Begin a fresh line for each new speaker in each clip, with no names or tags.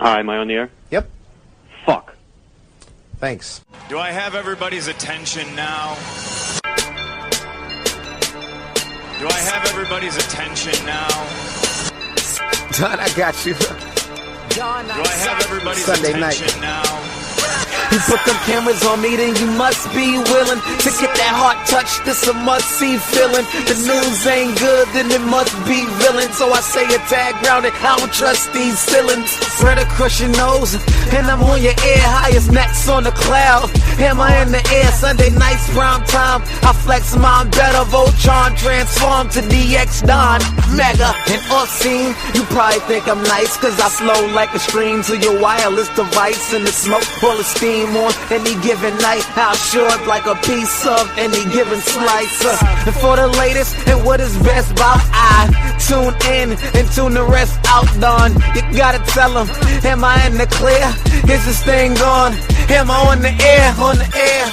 Hi, am I on the air?
Yep.
Fuck.
Thanks.
Do I have everybody's attention now? Do I have everybody's attention now?
Don, I got you.
Do I have everybody's
Sunday
attention
night.
now?
You put them cameras on me, then you must be willing to get that heart touch. This a must-see feeling. The news ain't good, then it must be villain. So I say a tag grounded, I don't trust these ceilings. Spread across your nose, and I'm on your ear. Highest necks on the cloud, hammer in the air. Sunday nights, prime time. I flex mine better. Voltron transform to DX Don. Mega and off scene. You probably think I'm nice, cause I slow like a stream to your wireless device. And the smoke full of steam on any given night. How short like a piece of any given slice. And for the latest and what is best about I tune in and tune the rest out. Don, you gotta tell them, am I in the clear? Is this thing on? Am I on the air? On the air?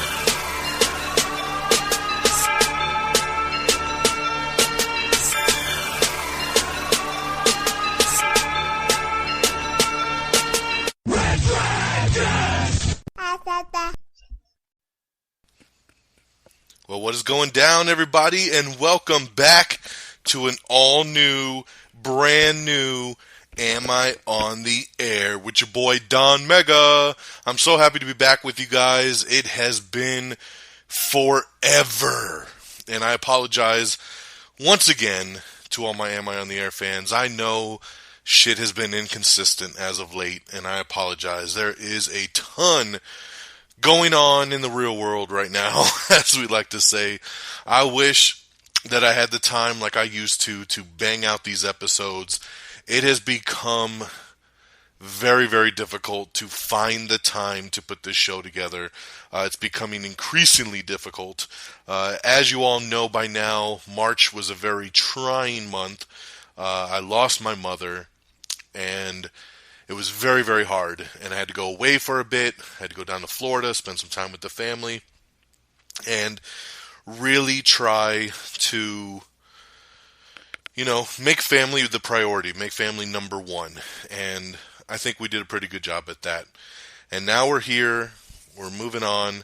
Well, what is going down, everybody, and welcome back to an all-new, brand-new Am I on the Air with your boy Don Mega. I'm so happy to be back with you guys. It has been forever, and I apologize once again to all my Am I on the Air fans. I know shit has been inconsistent as of late, and I apologize. There is a ton going on in the real world right now, as we like to say. I wish that I had the time like I used to bang out these episodes. It has become very, very difficult to find the time to put this show together. It's becoming increasingly difficult. As you all know by now, March was a very trying month. I lost my mother, and it was very, very hard, and I had to go away for a bit. I had to go down to Florida, spend some time with the family, and really try to, make family the priority, make family number one. And I think we did a pretty good job at that. And now we're here, we're moving on,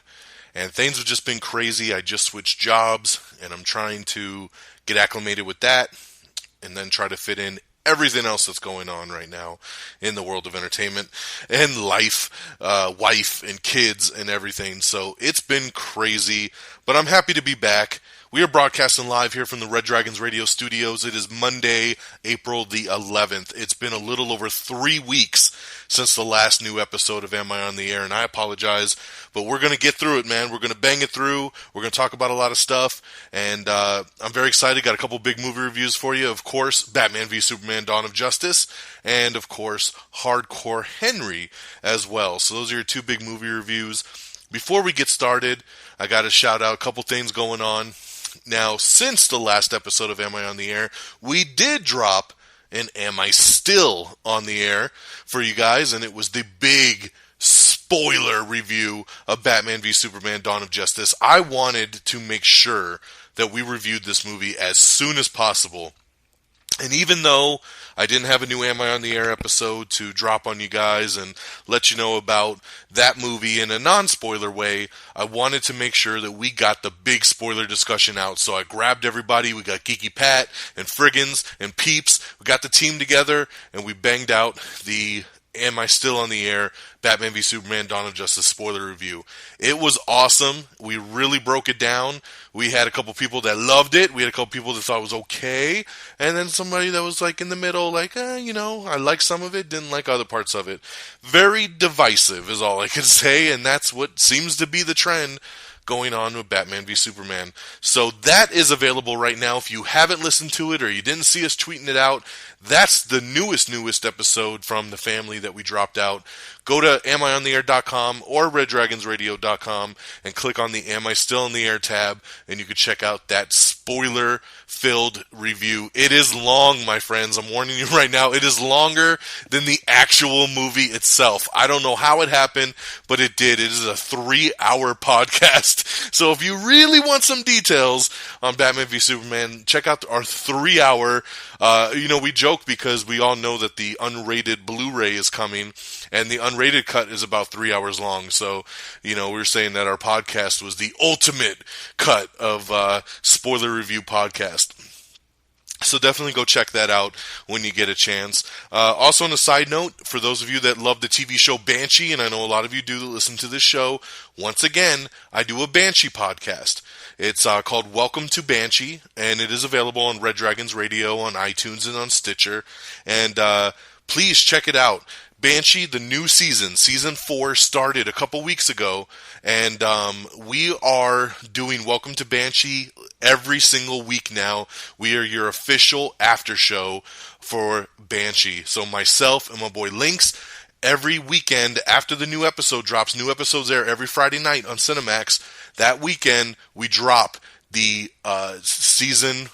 and things have just been crazy. I just switched jobs, and I'm trying to get acclimated with that, and then try to fit in everything else that's going on right now in the world of entertainment and life, wife and kids and everything. So it's been crazy, but I'm happy to be back. We are broadcasting live here from the Red Dragons Radio Studios. It is Monday, April the 11th. It's been a little over 3 weeks since the last new episode of Am I on the Air, and I apologize, but we're going to get through it, man. We're going to bang it through. We're going to talk about a lot of stuff, and I'm very excited. Got a couple big movie reviews for you. Of course, Batman v Superman: Dawn of Justice, and of course, Hardcore Henry as well. So those are your two big movie reviews. Before we get started, I got to shout out a couple things going on. Now, since the last episode of Am I on the Air, we did drop an Am I Still on the Air for you guys, and it was the big spoiler review of Batman v Superman: Dawn of Justice. I wanted to make sure that we reviewed this movie as soon as possible. And even though I didn't have a new Am I on the Air episode to drop on you guys and let you know about that movie in a non-spoiler way, I wanted to make sure that we got the big spoiler discussion out. So I grabbed everybody. We got Geeky Pat and Friggins and Peeps. We got the team together, and we banged out the Am I Still on the Air? Batman v Superman: Dawn of Justice spoiler review. It was awesome. We really broke it down. We had a couple people that loved it. We had a couple people that thought it was okay. And then somebody that was like in the middle, like, I liked some of it, didn't like other parts of it. Very divisive is all I can say, and that's what seems to be the trend going on with Batman v Superman. So that is available right now. If you haven't listened to it or you didn't see us tweeting it out, that's the newest episode from the family that we dropped out. Go to amiontheair.com or reddragonsradio.com and click on the Am I Still on the Air tab, and you can check out that spoiler-filled review. It is long, my friends. I'm warning you right now. It is longer than the actual movie itself. I don't know how it happened, but it did. It is a 3-hour podcast. So if you really want some details on Batman v Superman, check out our 3-hour. We joke because we all know that the unrated Blu-ray is coming. and the unrated cut is about 3 hours long. So, we were saying that our podcast was the ultimate cut of spoiler review podcast. So definitely go check that out when you get a chance. Also, on a side note, for those of you that love the TV show Banshee, and I know a lot of you do that listen to this show, once again, I do a Banshee podcast. It's called Welcome to Banshee, and it is available on Red Dragons Radio, on iTunes, and on Stitcher. And please check it out. Banshee, the new season 4 started a couple weeks ago, and we are doing Welcome to Banshee every single week now. We are your official after show for Banshee. So myself and my boy Lynx, every weekend after the new episode drops, new episodes there every Friday night on Cinemax, that weekend we drop the season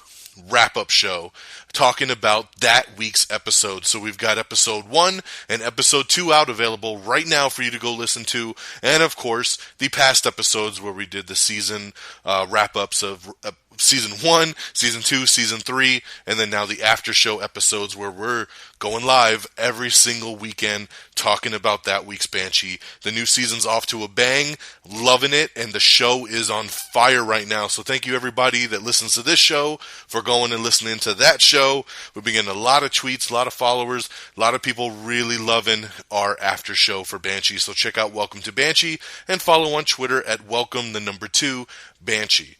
wrap-up show talking about that week's episode. So we've got episode 1 and episode 2 out available right now for you to go listen to, and of course the past episodes where we did the season wrap-ups of season 1, season 2, season 3, and then now the after show episodes where we're going live every single weekend talking about that week's Banshee. The new season's off to a bang, loving it, and the show is on fire right now. So thank you everybody that listens to this show for going and listening to that show. We've been getting a lot of tweets, a lot of followers, a lot of people really loving our after show for Banshee. So check out Welcome to Banshee and follow on Twitter at Welcome2 Banshee.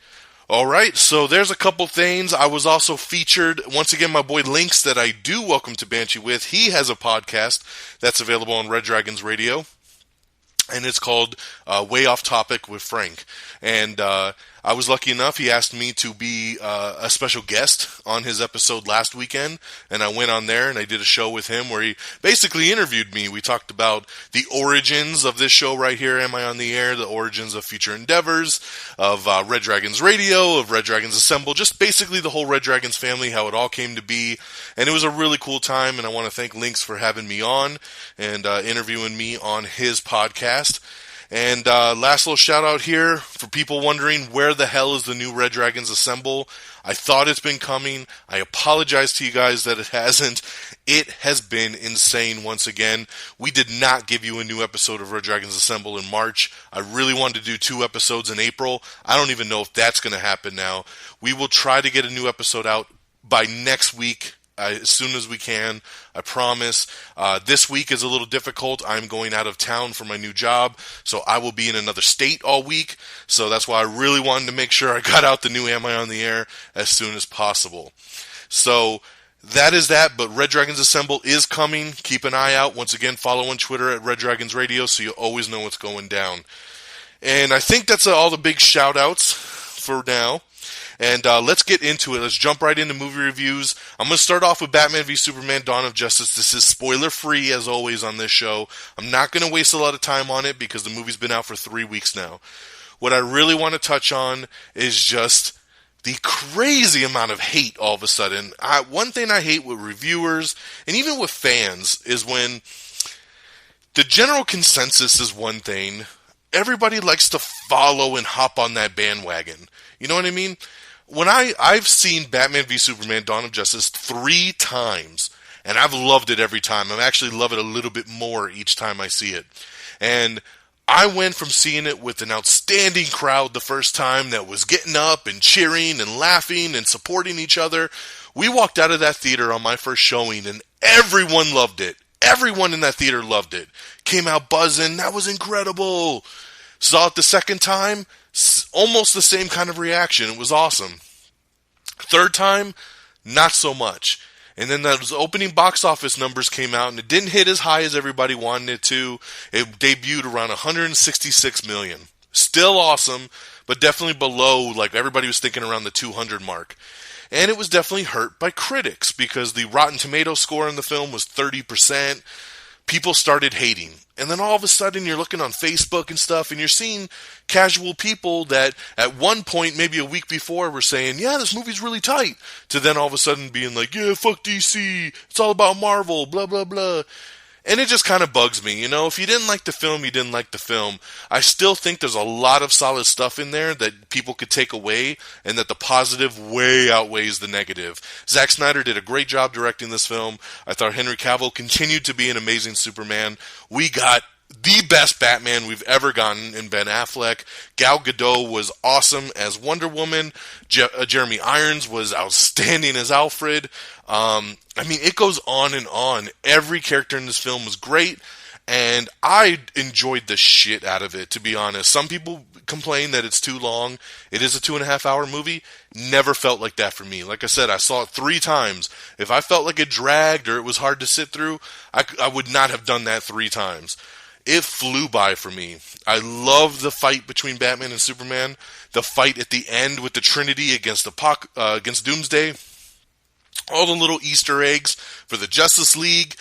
Alright, so there's a couple things. I was also featured, once again, my boy Lynx that I do Welcome to Banshee with. He has a podcast that's available on Red Dragons Radio, and it's called Way Off Topic with Frank. And I was lucky enough, he asked me to be a special guest on his episode last weekend, and I went on there and I did a show with him where he basically interviewed me. We talked about the origins of this show right here, Am I on the Air, the origins of future endeavors, of Red Dragons Radio, of Red Dragons Assemble, just basically the whole Red Dragons family, how it all came to be. And it was a really cool time, and I want to thank Lynx for having me on and interviewing me on his podcast. And last little shout out here for people wondering where the hell is the new Red Dragons Assemble. I thought it's been coming. I apologize to you guys that it hasn't. It has been insane once again. We did not give you a new episode of Red Dragons Assemble in March. I really wanted to do 2 episodes in April. I don't even know if that's going to happen now. We will try to get a new episode out by next week. As soon as we can, I promise. This week is a little difficult. I'm going out of town for my new job, so I will be in another state all week. So that's why I really wanted to make sure I got out the new Am I on the Air as soon as possible. So that is that, but Red Dragons Assemble is coming. Keep an eye out. Once again, follow on Twitter at Red Dragons Radio so you always know what's going down. And I think that's all the big shout-outs for now. And let's get into it. Let's jump right into movie reviews. I'm going to start off with Batman v Superman Dawn of Justice. This is spoiler-free, as always, on this show. I'm not going to waste a lot of time on it because the movie's been out for 3 weeks now. What I really want to touch on is just the crazy amount of hate all of a sudden. One thing I hate with reviewers, and even with fans, is when the general consensus is one thing. Everybody likes to follow and hop on that bandwagon. You know what I mean? When I've seen Batman v Superman Dawn of Justice 3 times, and I've loved it every time. I actually love it a little bit more each time I see it. And I went from seeing it with an outstanding crowd the first time that was getting up and cheering and laughing and supporting each other. We walked out of that theater on my first showing, and everyone loved it. Everyone in that theater loved it. Came out buzzing. That was incredible. Saw it the second time. Almost the same kind of reaction. It was awesome. Third time, not so much. And then those opening box office numbers came out, and it didn't hit as high as everybody wanted it to. It debuted around 166 million. Still awesome, but definitely below, like everybody was thinking around the 200 mark. And it was definitely hurt by critics because the Rotten Tomatoes score in the film was 30%. People started hating. And then all of a sudden you're looking on Facebook and stuff and you're seeing casual people that at one point, maybe a week before, were saying, yeah, this movie's really tight, to then all of a sudden being like, yeah, fuck DC, it's all about Marvel, blah, blah, blah. And it just kind of bugs me, if you didn't like the film, you didn't like the film. I still think there's a lot of solid stuff in there that people could take away, and that the positive way outweighs the negative. Zack Snyder did a great job directing this film. I thought Henry Cavill continued to be an amazing Superman. We got the best Batman we've ever gotten in Ben Affleck. Gal Gadot was awesome as Wonder Woman. Jeremy Irons was outstanding as Alfred. It goes on and on. Every character in this film was great, and I enjoyed the shit out of it, to be honest. Some people complain that it's too long. It is a 2.5 hour movie. Never felt like that for me. Like I said, I saw it 3 times. If I felt like it dragged or it was hard to sit through, I would not have done that 3 times. It flew by for me. I love the fight between Batman and Superman. The fight at the end with the Trinity against Doomsday. All the little Easter eggs for the Justice League.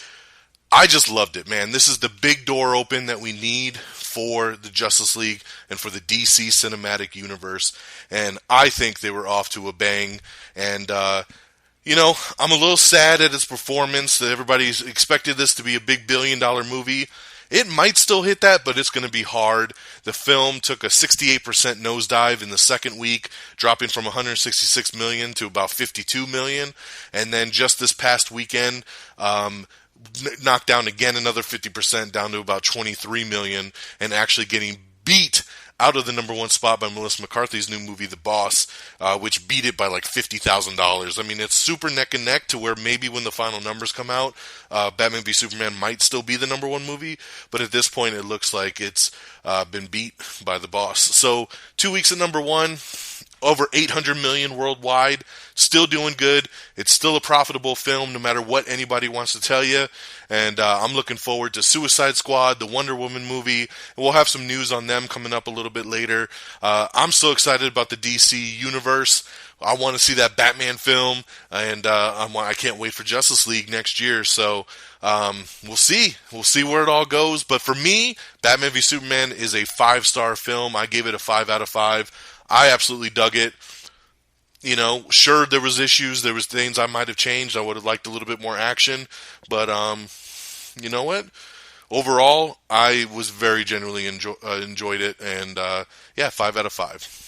I just loved it, man. This is the big door open that we need for the Justice League and for the DC Cinematic Universe. And I think they were off to a bang. And, I'm a little sad at its performance. That everybody's expected this to be a big $1 billion movie. It might still hit that, but it's going to be hard. The film took a 68% nosedive in the second week, dropping from $166 million to about $52 million. And then just this past weekend, knocked down again another 50%, down to about $23 million, and actually getting beat out of the number 1 spot by Melissa McCarthy's new movie, The Boss, which beat it by like $50,000. It's super neck and neck to where maybe when the final numbers come out, Batman v Superman might still be the number 1 movie, but at this point it looks like it's been beat by The Boss. So 2 weeks at number 1, over 800 million worldwide, still doing good. It's still a profitable film no matter what anybody wants to tell you. And I'm looking forward to Suicide Squad, the Wonder Woman movie. We'll have some news on them coming up a little bit later. I'm so excited about the DC universe. I want to see that Batman film, and I can't wait for Justice League next year. So we'll see. We'll see where it all goes. But for me, Batman v Superman is a 5-star film. I gave it a 5 out of 5. I absolutely dug it. Sure, there was issues. There was things I might have changed. I would have liked a little bit more action. But, you know what? Overall, I was very genuinely enjoyed it. And, 5 out of 5.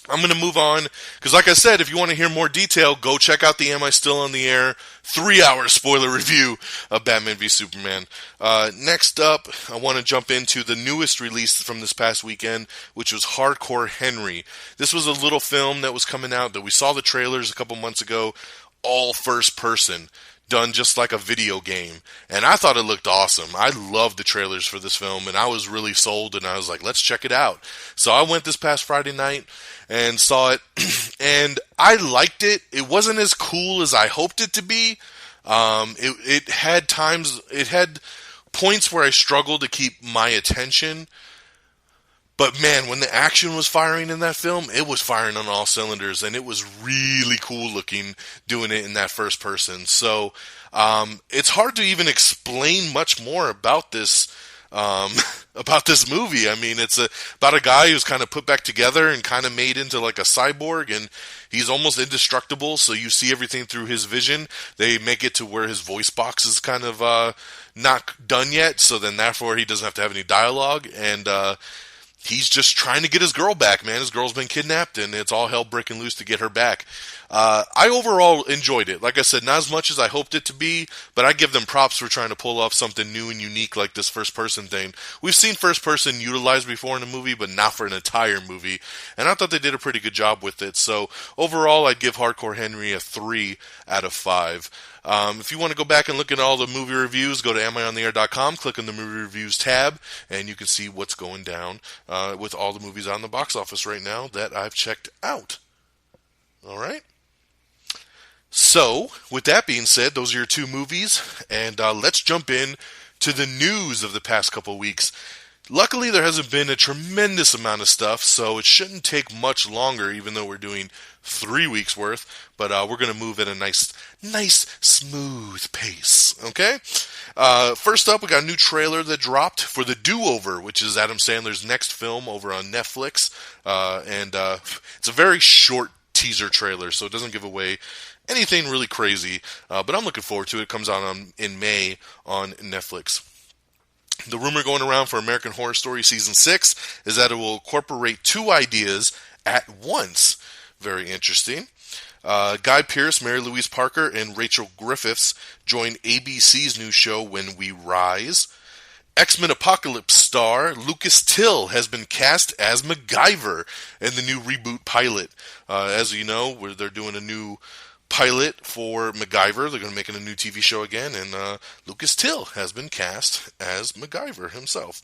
I'm going to move on, because like I said, if you want to hear more detail, go check out the Am I Still on the Air 3-hour spoiler review of Batman v Superman. Next up, I want to jump into the newest release from this past weekend, which was Hardcore Henry. This was a little film that was coming out that we saw the trailers a couple months ago, all first person, done just like a video game. And I thought it looked awesome. I loved the trailers for this film, and I was really sold, and I was like, let's check it out. So I went this past Friday night and saw it, and I liked it. It wasn't as cool as I hoped it to be. It had points where I struggled to keep my attention. But man, when the action was firing in that film, it was firing on all cylinders, and it was really cool looking doing it in that first person. So it's hard to even explain much more about this movie. It's about a guy who's kind of put back together and kind of made into like a cyborg, and he's almost indestructible, so you see everything through his vision. They make it to where his voice box is kind of not done yet, so then therefore he doesn't have to have any dialogue, and he's just trying to get his girl back, man. His girl's been kidnapped, and it's all hell breaking loose to get her back. I overall enjoyed it. Like I said, not as much as I hoped it to be, but I give them props for trying to pull off something new and unique like this first-person thing. We've seen first-person utilized before in a movie, but not for an entire movie, and I thought they did a pretty good job with it. So overall, I'd give Hardcore Henry a 3 out of 5. If you want to go back and look at all the movie reviews, go to amiontheair.com, click on the movie reviews tab, and you can see what's going down with all the movies on the box office right now that I've checked out. All right? So, with that being said, those are your 2 movies, and let's jump in to the news of the past couple weeks. Luckily, there hasn't been a tremendous amount of stuff, so it shouldn't take much longer, even though we're doing 3 weeks worth, but we're going to move at a nice, smooth pace, okay? First up, we got a new trailer that dropped for The Do-Over, which is Adam Sandler's next film over on Netflix, and it's a very short teaser trailer, so it doesn't give away anything really crazy, but I'm looking forward to it. It comes out in May on Netflix. The rumor going around for American Horror Story Season 6 is that it will incorporate 2 ideas at once. Very interesting. Guy Pearce, Mary Louise Parker, and Rachel Griffiths join ABC's new show When We Rise. X-Men Apocalypse star Lucas Till has been cast as MacGyver in the new reboot pilot. As you know, they're doing a new pilot for MacGyver. They're going to make it a new TV show again, and Lucas Till has been cast as MacGyver himself.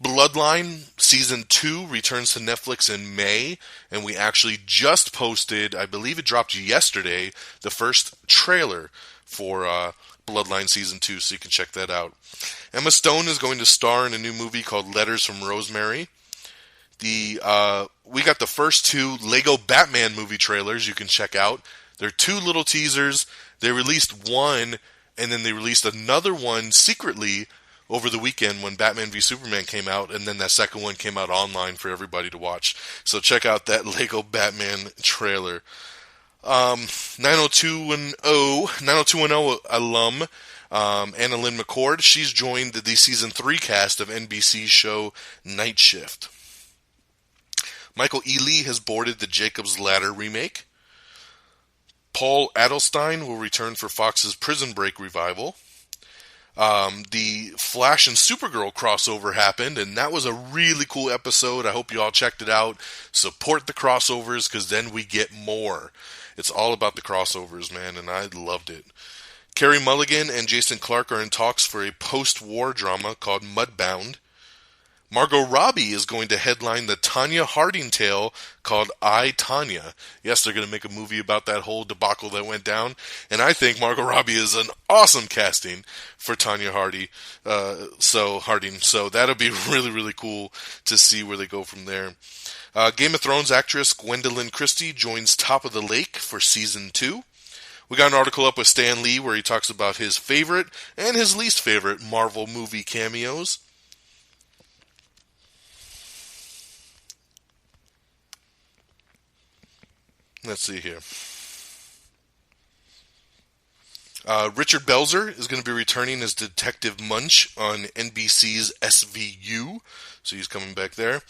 Bloodline Season 2 returns to Netflix in May, and we actually just posted, I believe it dropped yesterday, the first trailer for Bloodline Season 2, so you can check that out. Emma Stone is going to star in a new movie called Letters from Rosemary. We got the first 2 Lego Batman movie trailers you can check out. They're 2 little teasers. They released one, and then they released another one secretly over the weekend when Batman v Superman came out, and then that second one came out online for everybody to watch. So check out that Lego Batman trailer. 90210 alum Anna Lynn McCord, she's joined the Season 3 cast of NBC's show Night Shift. Michael Ealy has boarded the Jacob's Ladder remake. Paul Adelstein will return for Fox's Prison Break revival. The Flash and Supergirl crossover happened, and that was a really cool episode. I hope you all checked it out. Support the crossovers, because then we get more. It's all about the crossovers, man, and I loved it. Carey Mulligan and Jason Clarke are in talks for a post-war drama called Mudbound. Margot Robbie is going to headline the Tonya Harding tale called I, Tonya. Yes, they're going to make a movie about that whole debacle that went down, and I think Margot Robbie is an awesome casting for Tonya Harding. So that'll be really, really cool to see where they go from there. Game of Thrones actress Gwendolyn Christie joins Top of the Lake for Season 2. We got an article up with Stan Lee where he talks about his favorite and his least favorite Marvel movie cameos. Let's see here. Richard Belzer is going to be returning as Detective Munch on NBC's SVU, so he's coming back there.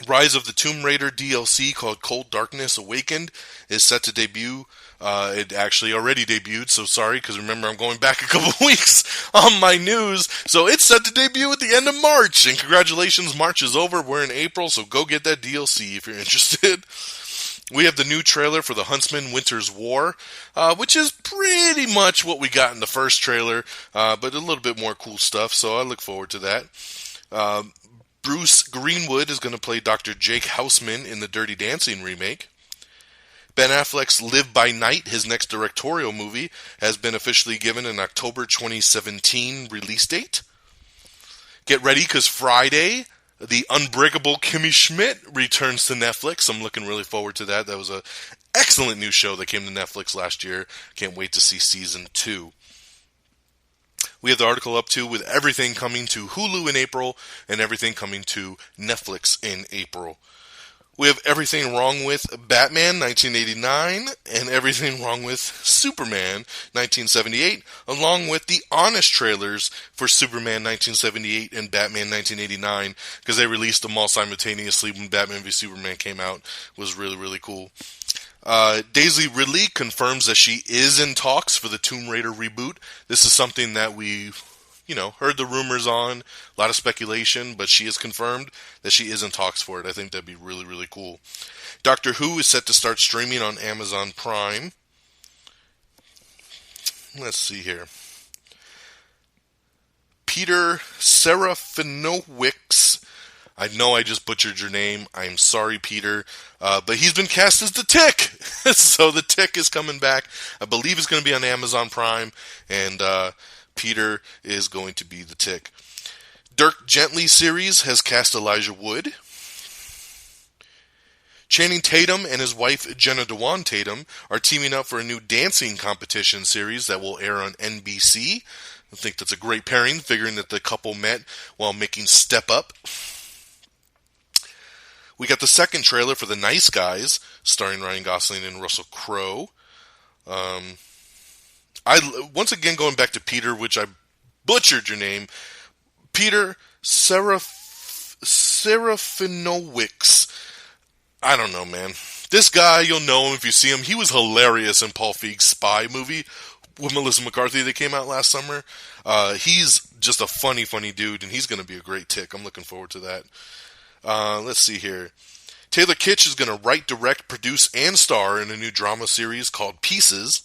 Rise of the Tomb Raider DLC called Cold Darkness Awakened is set to debut. It actually already debuted, so sorry, because remember I'm going back a couple weeks on my news. So it's set to debut at the end of March, and congratulations, March is over. We're in April, so go get that DLC if you're interested. We have the new trailer for The Huntsman Winter's War, which is pretty much what we got in the first trailer, but a little bit more cool stuff, so I look forward to that. Bruce Greenwood is going to play Dr. Jake Houseman in the Dirty Dancing remake. Ben Affleck's Live by Night, his next directorial movie, has been officially given an October 2017 release date. Get ready, because Friday, The Unbreakable Kimmy Schmidt returns to Netflix. I'm looking really forward to that. That was an excellent new show that came to Netflix last year. Can't wait to see Season 2. We have the article up too with everything coming to Hulu in April and everything coming to Netflix in April. We have everything wrong with Batman 1989 and everything wrong with Superman 1978, along with the honest trailers for Superman 1978 and Batman 1989, because they released them all simultaneously when Batman v Superman came out. It was really, really cool. Daisy Ridley confirms that she is in talks for the Tomb Raider reboot. This is something that we, heard the rumors on, a lot of speculation, but she has confirmed that she is in talks for it. I think that'd be really, really cool. Doctor Who is set to start streaming on Amazon Prime. Let's see here. Peter Serafinowicz, I know I just butchered your name. I'm sorry, Peter. But he's been cast as the Tick. So the Tick is coming back. I believe it's going to be on Amazon Prime. And Peter is going to be the Tick. Dirk Gently series has cast Elijah Wood. Channing Tatum and his wife Jenna Dewan Tatum are teaming up for a new dancing competition series that will air on NBC. I think that's a great pairing, figuring that the couple met while making Step Up. We got the second trailer for The Nice Guys, starring Ryan Gosling and Russell Crowe. Once again, going back to Peter, which I butchered your name, Peter Serafinowicz. I don't know, man. This guy, you'll know him if you see him. He was hilarious in Paul Feig's Spy movie with Melissa McCarthy that came out last summer. He's just a funny dude, and he's going to be a great tick. I'm looking forward to that. Let's see here. Taylor Kitsch is going to write, direct, produce, and star in a new drama series called Pieces.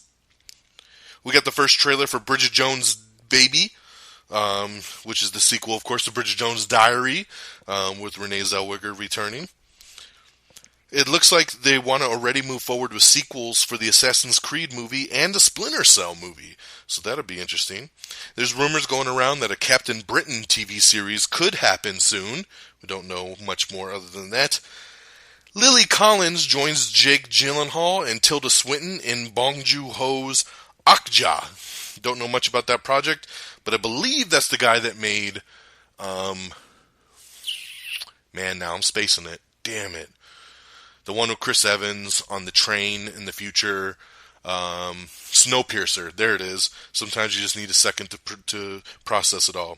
We got the first trailer for Bridget Jones' Baby, which is the sequel, of course, to Bridget Jones' Diary, with Renee Zellweger returning. It looks like they want to already move forward with sequels for the Assassin's Creed movie and a Splinter Cell movie, so that'll be interesting. There's rumors going around that a Captain Britain TV series could happen soon. We don't know much more other than that. Lily Collins joins Jake Gyllenhaal and Tilda Swinton in Bong Joon-ho's Okja. Don't know much about that project, but I believe that's the guy that made... man, now I'm spacing it. Damn it. The one with Chris Evans on the train in the future. Snowpiercer. There it is. Sometimes you just need a second to process it all.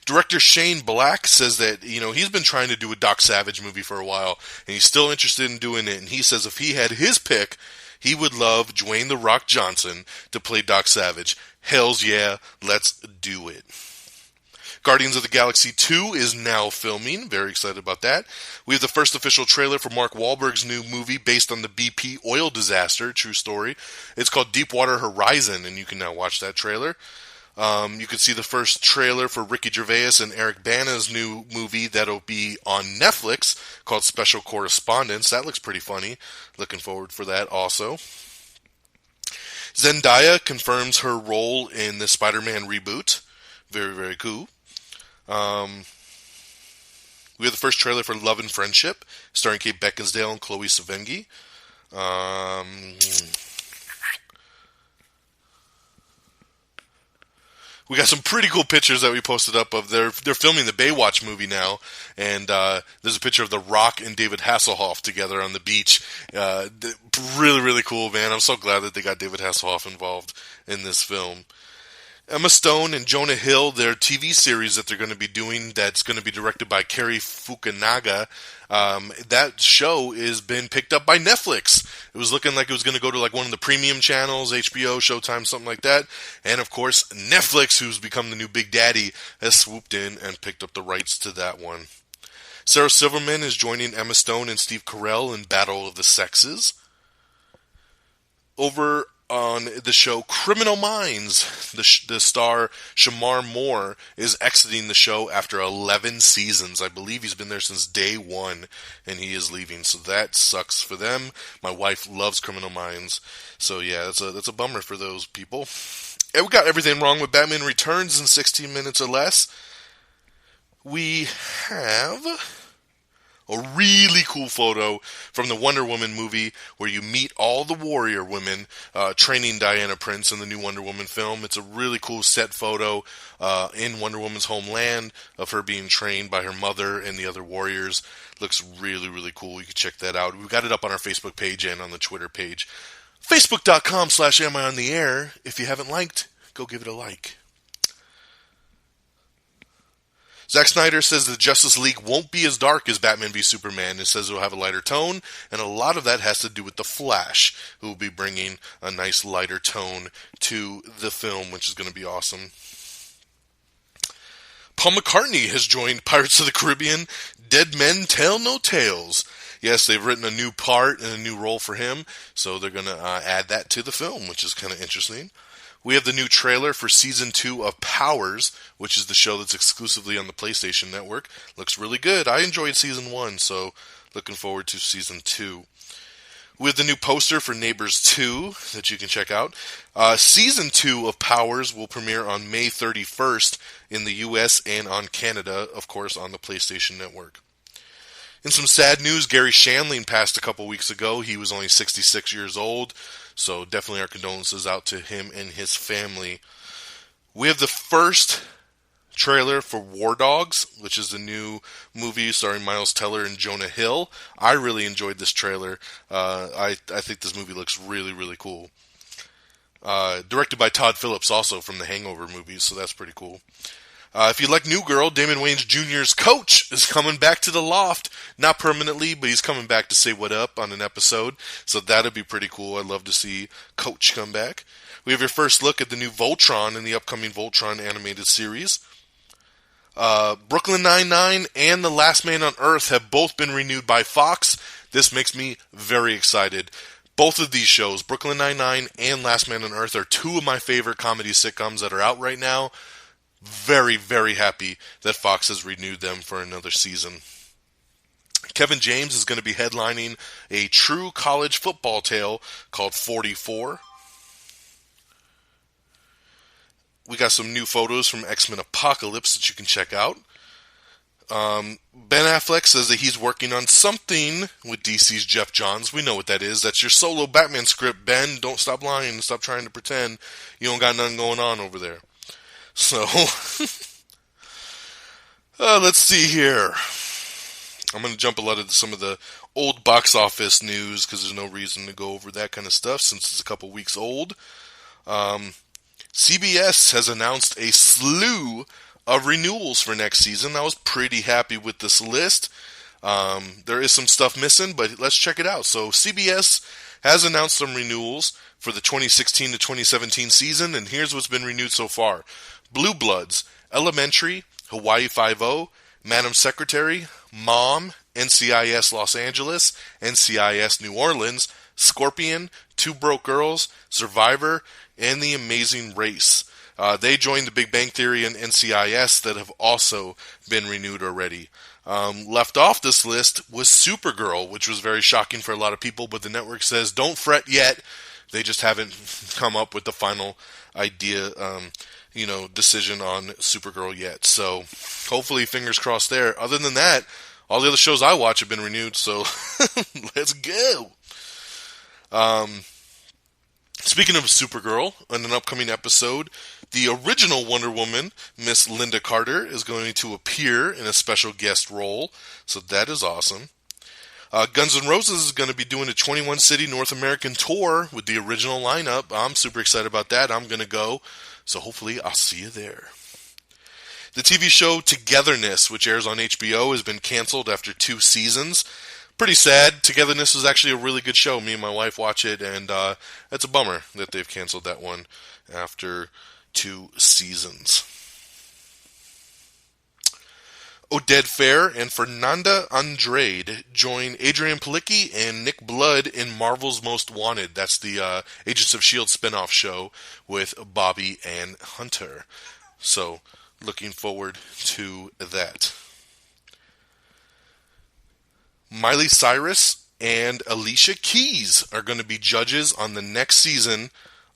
Director Shane Black says that, he's been trying to do a Doc Savage movie for a while, and he's still interested in doing it. And he says if he had his pick, he would love Dwayne "The Rock" Johnson to play Doc Savage. Hells yeah, let's do it. Guardians of the Galaxy 2 is now filming. Very excited about that. We have the first official trailer for Mark Wahlberg's new movie based on the BP oil disaster. True story. It's called Deepwater Horizon, and you can now watch that trailer. You can see the first trailer for Ricky Gervais and Eric Bana's new movie that'll be on Netflix called Special Correspondence. That looks pretty funny. Looking forward for that also. Zendaya confirms her role in the Spider-Man reboot. Very, very cool. We have the first trailer for Love and Friendship, starring Kate Beckinsale and Chloe Sevigny. We got some pretty cool pictures that we posted up of. They're filming the Baywatch movie now, and there's a picture of The Rock and David Hasselhoff together on the beach. Really, really cool, man. I'm so glad that they got David Hasselhoff involved in this film. Emma Stone and Jonah Hill, their TV series that they're going to be doing, that's going to be directed by Cary Fukunaga. That show has been picked up by Netflix. It was looking like it was going to go to like one of the premium channels, HBO, Showtime, something like that. And of course, Netflix, who's become the new big daddy, has swooped in and picked up the rights to that one. Sarah Silverman is joining Emma Stone and Steve Carell in Battle of the Sexes. Over on the show Criminal Minds, the star Shamar Moore is exiting the show after 11 seasons. I believe he's been there since day one, and he is leaving, so that sucks for them. My wife loves Criminal Minds, so yeah, that's a bummer for those people. And we got everything wrong with Batman Returns in 16 minutes or less. We have a really cool photo from the Wonder Woman movie where you meet all the warrior women training Diana Prince in the new Wonder Woman film. It's a really cool set photo in Wonder Woman's homeland of her being trained by her mother and the other warriors. Looks really, really cool. You can check that out. We've got it up on our Facebook page and on the Twitter page. Facebook.com/AmIOnTheAir. If you haven't liked, go give it a like. Zack Snyder says the Justice League won't be as dark as Batman v Superman. It says it will have a lighter tone, and a lot of that has to do with The Flash, who will be bringing a nice lighter tone to the film, which is going to be awesome. Paul McCartney has joined Pirates of the Caribbean, Dead Men Tell No Tales. Yes, they've written a new part and a new role for him, so they're going to add that to the film, which is kind of interesting. We have the new trailer for Season 2 of Powers, which is the show that's exclusively on the PlayStation Network. Looks really good. I enjoyed Season 1, so looking forward to Season 2. We have the new poster for Neighbors 2 that you can check out. Season 2 of Powers will premiere on May 31st in the US and on Canada, of course, on the PlayStation Network. In some sad news, Gary Shandling passed a couple weeks ago. He was only 66 years old. So definitely our condolences out to him and his family. We have the first trailer for War Dogs, which is the new movie starring Miles Teller and Jonah Hill. I really enjoyed this trailer. I think this movie looks really, really cool. Directed by Todd Phillips, also from the Hangover movies, so that's pretty cool. If you like New Girl, Damon Wayans Jr.'s coach is coming back to the loft. Not permanently, but he's coming back to say what up on an episode, so that'd be pretty cool. I'd love to see Coach come back. We have your first look at the new Voltron in the upcoming Voltron animated series. Brooklyn Nine-Nine and The Last Man on Earth have both been renewed by Fox. This makes me very excited. Both of these shows, Brooklyn Nine-Nine and Last Man on Earth, are two of my favorite comedy sitcoms that are out right now. Very, very happy that Fox has renewed them for another season. Kevin James is going to be headlining a true college football tale called 44. We got some new photos from X-Men Apocalypse that you can check out. Ben Affleck says that he's working on something with DC's Jeff Johns. We know what that is. That's your solo Batman script, Ben. Don't stop lying. Stop trying to pretend you don't got nothing going on over there. So, let's see here. I'm going to jump a lot into some of the old box office news because there's no reason to go over that kind of stuff since it's a couple weeks old. CBS has announced a slew of renewals for next season. I was pretty happy with this list. There is some stuff missing, but let's check it out. So CBS has announced some renewals for the 2016 to 2017 season, and here's what's been renewed so far. Blue Bloods, Elementary, Hawaii Five-0, Madam Secretary, Mom, NCIS Los Angeles, NCIS New Orleans, Scorpion, Two Broke Girls, Survivor, and The Amazing Race. They joined The Big Bang Theory and NCIS that have also been renewed already. Left off this list was Supergirl, which was very shocking for a lot of people, but the network says don't fret yet. They just haven't come up with the final idea, decision on Supergirl yet. So hopefully, fingers crossed there. Other than that, all the other shows I watch have been renewed, so let's go. Speaking of Supergirl, in an upcoming episode, the original Wonder Woman, Miss Linda Carter, is going to appear in a special guest role, so that is awesome. Guns N' Roses is going to be doing a 21-city North American tour with the original lineup. I'm super excited about that. I'm going to go, so hopefully I'll see you there. The TV show Togetherness, which airs on HBO, has been canceled after 2 seasons. Pretty sad. Togetherness was actually a really good show. Me and my wife watch it, and it's a bummer that they've canceled that one after 2 seasons. Oded Fair and Fernanda Andrade join Adrian Palicki and Nick Blood in Marvel's Most Wanted. That's the Agents of S.H.I.E.L.D. spinoff show with Bobby and Hunter. So, looking forward to that. Miley Cyrus and Alicia Keys are going to be judges on the next season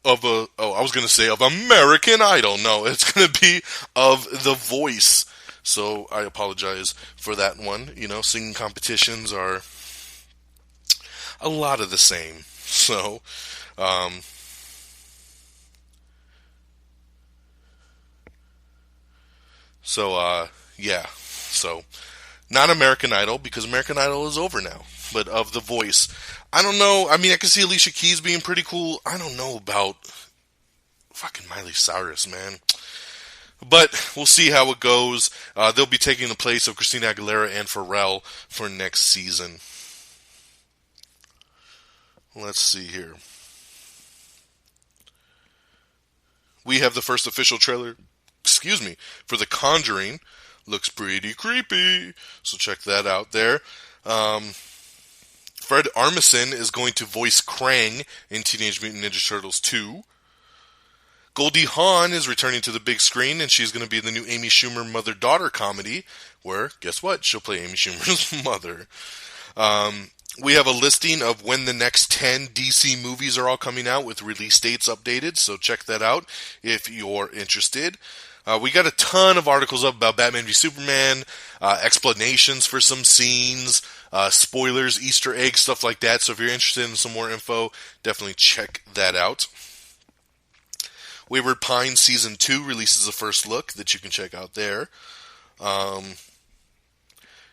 of American Idol. No, it's going to be of The Voice. So I apologize for that one. Singing competitions are a lot of the same. So, yeah. So, not American Idol, because American Idol is over now, but of The Voice. I don't know. I mean, I can see Alicia Keys being pretty cool. I don't know about fucking Miley Cyrus, man. But we'll see how it goes. They'll be taking the place of Christina Aguilera and Pharrell for next season. Let's see here. We have the first official trailer, for The Conjuring. Looks pretty creepy, so check that out there. Fred Armisen is going to voice Krang in Teenage Mutant Ninja Turtles 2. Goldie Hawn is returning to the big screen, and she's going to be in the new Amy Schumer mother-daughter comedy, where, guess what? She'll play Amy Schumer's mother. We have a listing of when the next 10 DC movies are all coming out with release dates updated, so check that out if you're interested. We got a ton of articles up about Batman v Superman, explanations for some scenes, spoilers, Easter eggs, stuff like that. So if you're interested in some more info, definitely check that out. Wayward Pines Season 2 releases a first look that you can check out there.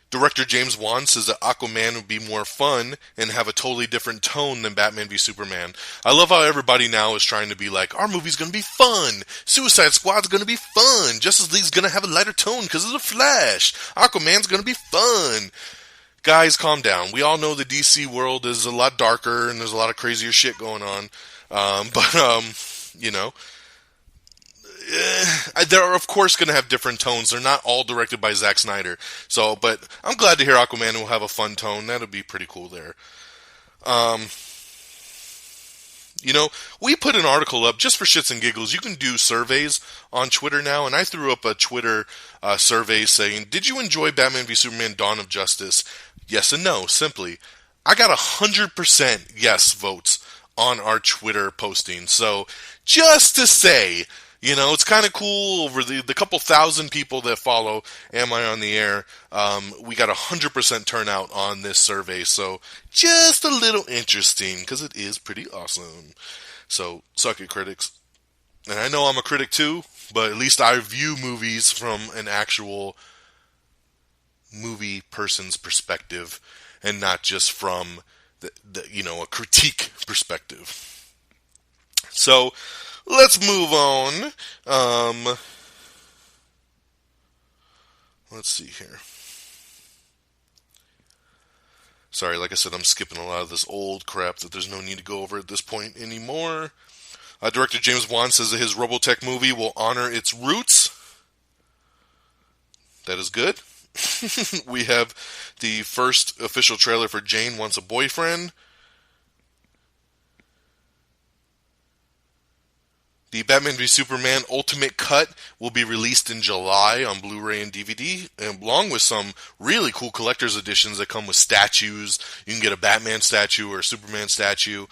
Director James Wan says that Aquaman would be more fun and have a totally different tone than Batman v Superman. I love how everybody now is trying to be like, our movie's going to be fun. Suicide Squad's going to be fun. Justice League's going to have a lighter tone because of the Flash. Aquaman's going to be fun. Guys, calm down. We all know the DC world is a lot darker and there's a lot of crazier shit going on. You know, they're of course going to have different tones. They're not all directed by Zack Snyder. So, but I'm glad to hear Aquaman will have a fun tone. That'll be pretty cool there. You know, we put an article up just for shits and giggles. You can do surveys on Twitter now, and I threw up a Twitter survey saying, did you enjoy Batman v Superman Dawn of Justice? Yes and no, simply. I got 100% yes votes on our Twitter posting. So, just to say, you know, it's kind of cool over the couple thousand people that follow Am I on the Air. We got 100% turnout on this survey. So just a little interesting because it is pretty awesome. So suck it, critics. And I know I'm a critic too, but at least I view movies from an actual movie person's perspective and not just from the a critique perspective. So let's move on. Let's see here. Sorry, like I said, I'm skipping a lot of this old crap that there's no need to go over at this point anymore. Director James Wan says that his Robotech movie will honor its roots. That is good. We have the first official trailer for Jane Wants a Boyfriend. The Batman v Superman Ultimate Cut will be released in July on Blu-ray and DVD, along with some really cool collector's editions that come with statues. You can get a Batman statue or a Superman statue.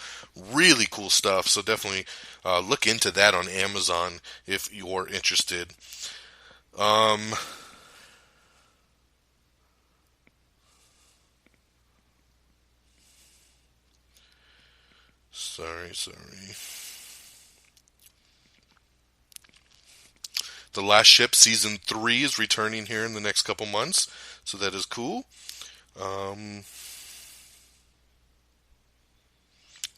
Really cool stuff, so definitely look into that on Amazon if you're interested. Sorry. The Last Ship Season 3 is returning here in the next couple months, so that is cool.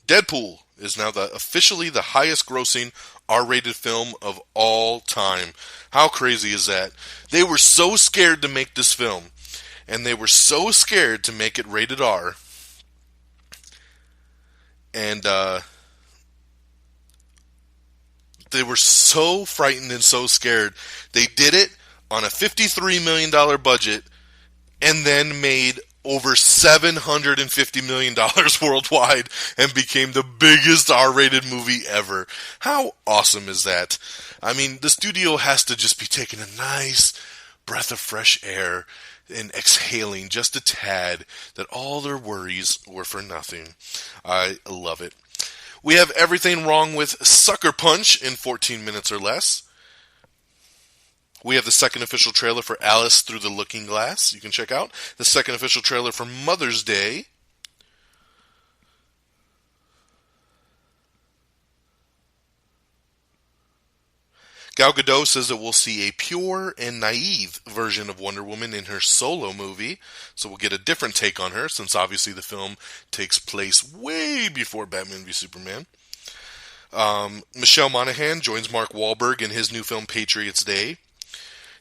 Deadpool is now officially the highest grossing R-rated film of all time. How crazy is that? They were so scared to make this film, and they were so scared to make it rated R, and they were so frightened and so scared. They did it on a $53 million budget and then made over $750 million worldwide and became the biggest R-rated movie ever. How awesome is that? I mean, the studio has to just be taking a nice breath of fresh air and exhaling just a tad that all their worries were for nothing. I love it. We have Everything Wrong with Sucker Punch in 14 minutes or less. We have the second official trailer for Alice Through the Looking Glass. You can check out the second official trailer for Mother's Day. Gal Gadot says that we'll see a pure and naive version of Wonder Woman in her solo movie. So we'll get a different take on her, since obviously the film takes place way before Batman v Superman. Michelle Monaghan joins Mark Wahlberg in his new film Patriots Day.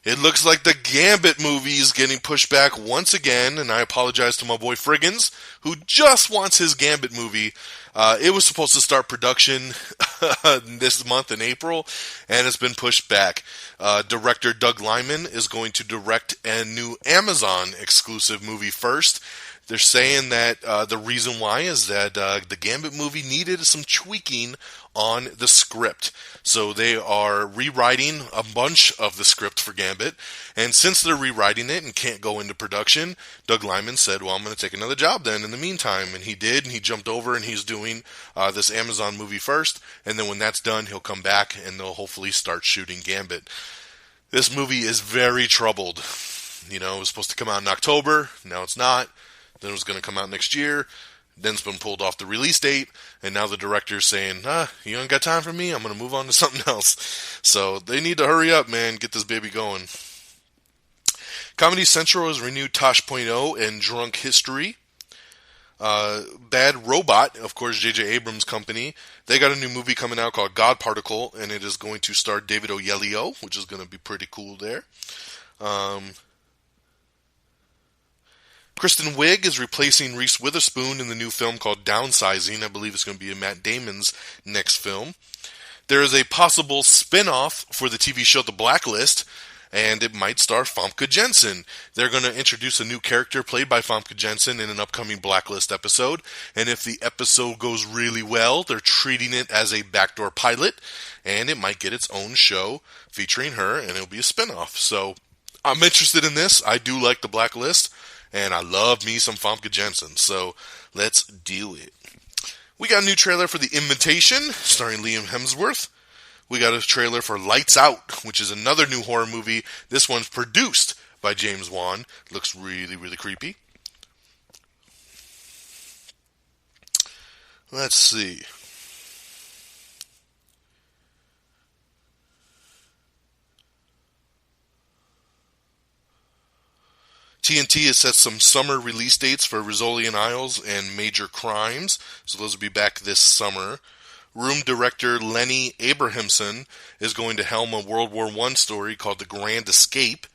It looks like the Gambit movie is getting pushed back once again, and I apologize to my boy Friggins, who just wants his Gambit movie. It was supposed to start production this month in April, and it's been pushed back. Director Doug Liman is going to direct a new Amazon exclusive movie first. They're saying that the reason why is that the Gambit movie needed some tweaking on the script. So they are rewriting a bunch of the script for Gambit. And since they're rewriting it and can't go into production, Doug Liman said, well, I'm going to take another job then in the meantime. And he did, and he jumped over and he's doing this Amazon movie first. And then when that's done, he'll come back and they'll hopefully start shooting Gambit. This movie is very troubled. You know, it was supposed to come out in October. Now it's not. Then it was going to come out next year. Then's been pulled off the release date, and now the director's saying, you ain't got time for me, I'm going to move on to something else. So they need to hurry up, man, get this baby going. Comedy Central has renewed Tosh.0 and Drunk History. Bad Robot, of course, J.J. Abrams' company, they got a new movie coming out called God Particle, and it is going to star David Oyelowo, which is going to be pretty cool there. Kristen Wiig is replacing Reese Witherspoon in the new film called Downsizing. I believe it's going to be Matt Damon's next film. There is a possible spin-off for the TV show The Blacklist, and it might star Famke Janssen. They're going to introduce a new character played by Famke Janssen in an upcoming Blacklist episode, and if the episode goes really well, they're treating it as a backdoor pilot, and it might get its own show featuring her, and it'll be a spin-off. So I'm interested in this. I do like The Blacklist, and I love me some Famke Janssen, so let's do it. We got a new trailer for The Invitation, starring Liam Hemsworth. We got a trailer for Lights Out, which is another new horror movie. This one's produced by James Wan. Looks really, really creepy. Let's see. TNT has set some summer release dates for Rizzoli and Isles and Major Crimes, so those will be back this summer. Room director Lenny Abrahamson is going to helm a World War I story called The Grand Escape.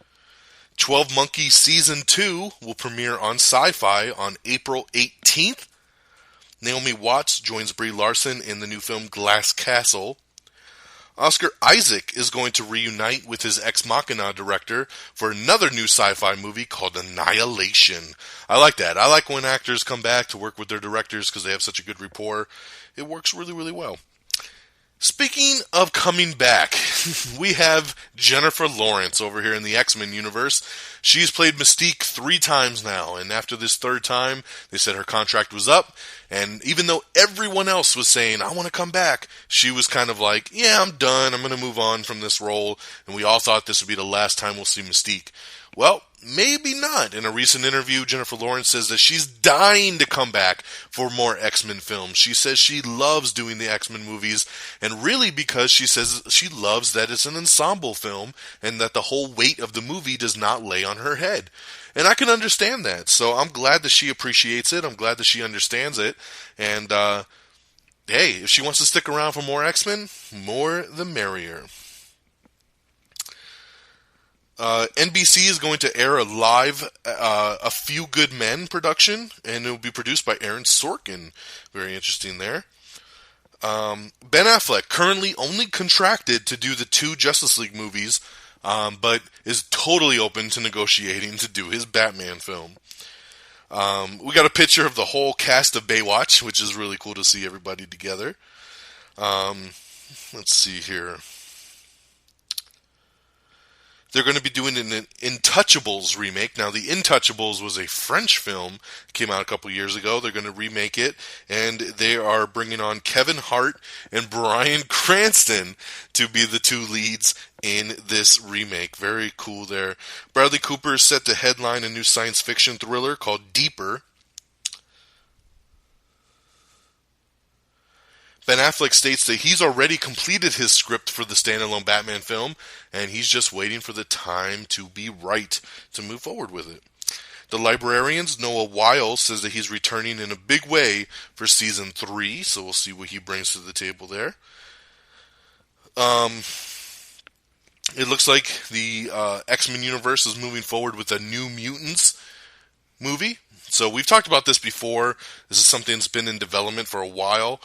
12 Monkeys Season 2 will premiere on Sci-Fi on April 18th. Naomi Watts joins Brie Larson in the new film Glass Castle. Oscar Isaac is going to reunite with his Ex Machina director for another new sci-fi movie called Annihilation. I like that. I like when actors come back to work with their directors because they have such a good rapport. It works really, really well. Speaking of coming back, we have Jennifer Lawrence over here in the X-Men universe. She's played Mystique 3 times now, and after this 3rd time, they said her contract was up, and even though everyone else was saying, I want to come back, she was kind of like, yeah, I'm done, I'm going to move on from this role, and we all thought this would be the last time we'll see Mystique. Well, maybe not. In a recent interview, Jennifer Lawrence says that she's dying to come back for more X-Men films. She says she loves doing the X-Men movies, and really because she says she loves that it's an ensemble film, and that the whole weight of the movie does not lay on her head. And I can understand that, so I'm glad that she appreciates it, I'm glad that she understands it, and hey, if she wants to stick around for more X-Men, more the merrier. NBC is going to air a live A Few Good Men production, and it will be produced by Aaron Sorkin. Very interesting there. Ben Affleck, currently only contracted to do the 2 Justice League movies, but is totally open to negotiating to do his Batman film. We got a picture of the whole cast of Baywatch, which is really cool to see everybody together. Let's see here. They're going to be doing an Intouchables remake. Now, The Intouchables was a French film, came out a couple years ago. They're going to remake it, and they are bringing on Kevin Hart and Bryan Cranston to be the 2 leads in this remake. Very cool there. Bradley Cooper is set to headline a new science fiction thriller called Deeper. Ben Affleck states that he's already completed his script for the standalone Batman film, and he's just waiting for the time to be right to move forward with it. The Librarians, Noah Weil, says that he's returning in a big way for Season 3, so we'll see what he brings to the table there. It looks like the X-Men universe is moving forward with a New Mutants movie. So we've talked about this before. This is something that's been in development for a while.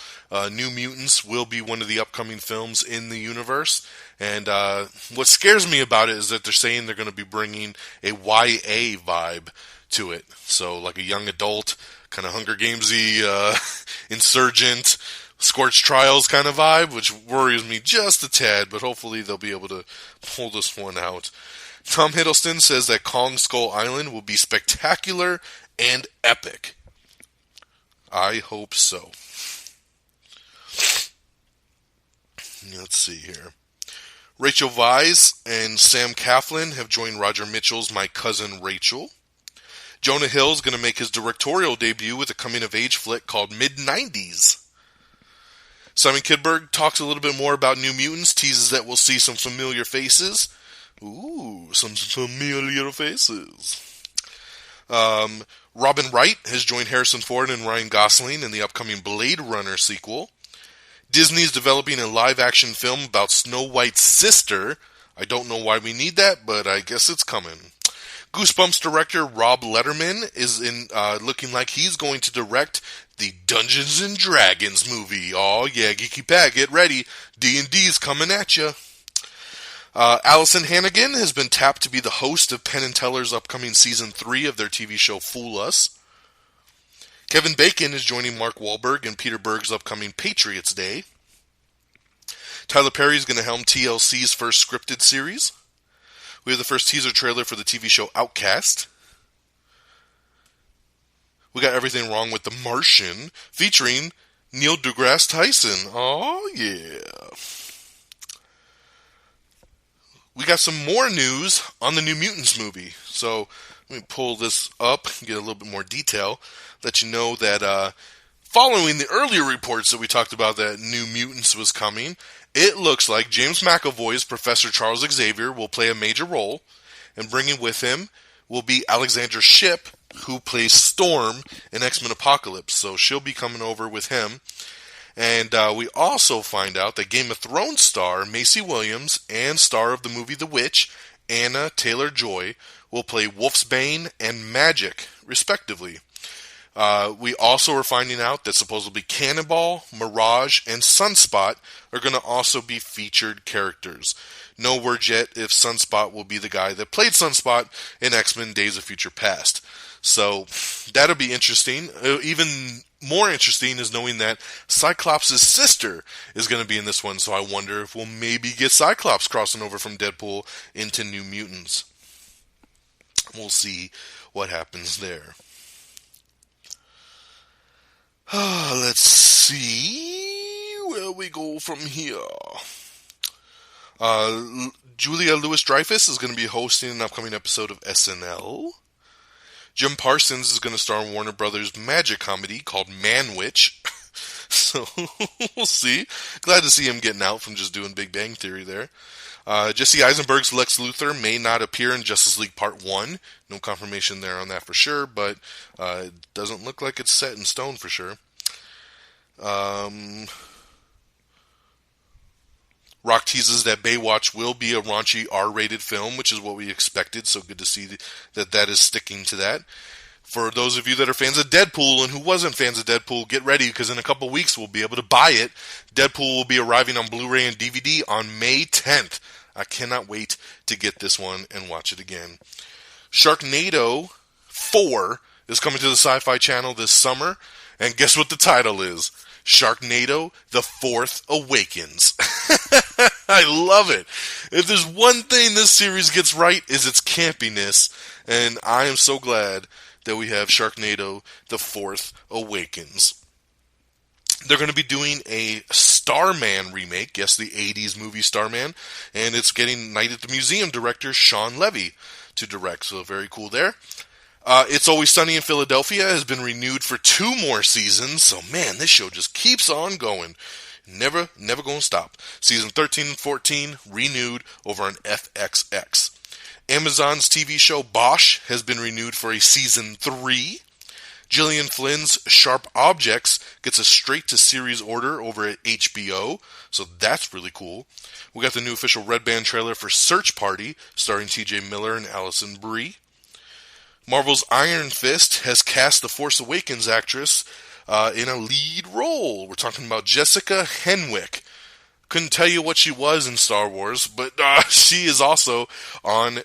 New Mutants will be one of the upcoming films in the universe. And what scares me about it is that they're saying they're going to be bringing a YA vibe to it. So like a young adult, kind of Hunger Games-y, Insurgent, Scorched Trials kind of vibe, which worries me just a tad, but hopefully they'll be able to pull this one out. Tom Hiddleston says that Kong Skull Island will be spectacular and epic. I hope so. Let's see here. Rachel Weisz and Sam Claflin have joined Roger Mitchell's My Cousin Rachel. Jonah Hill's going to make his directorial debut with a coming-of-age flick called Mid-90s. Simon Kidberg talks a little bit more about New Mutants, teases that we'll see some familiar faces. Ooh, some familiar faces. Robin Wright has joined Harrison Ford and Ryan Gosling in the upcoming Blade Runner sequel. Disney's developing a live-action film about Snow White's sister. I don't know why we need that, but I guess it's coming. Goosebumps director Rob Letterman is looking like he's going to direct the Dungeons and Dragons movie. Oh yeah, Geeky Pat, get ready. D&D's coming at you. Allison Hannigan has been tapped to be the host of Penn & Teller's upcoming Season 3 of their TV show Fool Us. Kevin Bacon is joining Mark Wahlberg in Peter Berg's upcoming Patriots Day. Tyler Perry is going to helm TLC's first scripted series. We have the first teaser trailer for the TV show Outcast. We got Everything Wrong with the Martian, featuring Neil deGrasse Tyson. Oh, yeah. We got some more news on the New Mutants movie. So, let me pull this up and get a little bit more detail. Let you know that following the earlier reports that we talked about that New Mutants was coming, it looks like James McAvoy's Professor Charles Xavier will play a major role, and bringing with him will be Alexandra Shipp, who plays Storm in X-Men Apocalypse. So she'll be coming over with him. And we also find out that Game of Thrones star Macy Williams and star of the movie The Witch, Anna Taylor-Joy, will play Wolfsbane and Magic, respectively. We also are finding out that supposedly Cannonball, Mirage, and Sunspot are going to also be featured characters. No word yet if Sunspot will be the guy that played Sunspot in X-Men Days of Future Past. So, that'll be interesting. Even more interesting is knowing that Cyclops' sister is going to be in this one, so I wonder if we'll maybe get Cyclops crossing over from Deadpool into New Mutants. We'll see what happens there. Let's see where we go from here. Julia Louis-Dreyfus is going to be hosting an upcoming episode of SNL. Jim Parsons is going to star in Warner Brothers' magic comedy called Man-Witch. So, we'll see. Glad to see him getting out from just doing Big Bang Theory there. Jesse Eisenberg's Lex Luthor may not appear in Justice League Part 1. No confirmation there on that for sure, but it doesn't look like it's set in stone for sure. Rock teases that Baywatch will be a raunchy R-rated film, which is what we expected, so good to see that is sticking to that. For those of you that are fans of Deadpool and who wasn't fans of Deadpool, get ready, because in a couple weeks we'll be able to buy it. Deadpool will be arriving on Blu-ray and DVD on May 10th. I cannot wait to get this one and watch it again. Sharknado 4 is coming to the Sci-Fi Channel this summer, and guess what the title is? Sharknado: The Fourth Awakens. I love it. If there's one thing this series gets right, is its campiness, and I am so glad that we have Sharknado: The Fourth Awakens. They're going to be doing a Starman remake, yes, the 80s movie Starman, and it's getting Night at the Museum director Sean Levy to direct, so very cool there. It's Always Sunny in Philadelphia has been renewed for 2 more seasons, so man, this show just keeps on going. Never going to stop. Season 13 and 14 renewed over on FXX. Amazon's TV show Bosch has been renewed for a season 3. Gillian Flynn's Sharp Objects gets a straight-to-series order over at HBO, so that's really cool. We got the new official Red Band trailer for Search Party, starring TJ Miller and Allison Brie. Marvel's Iron Fist has cast the Force Awakens actress in a lead role. We're talking about Jessica Henwick. Couldn't tell you what she was in Star Wars, but she is also on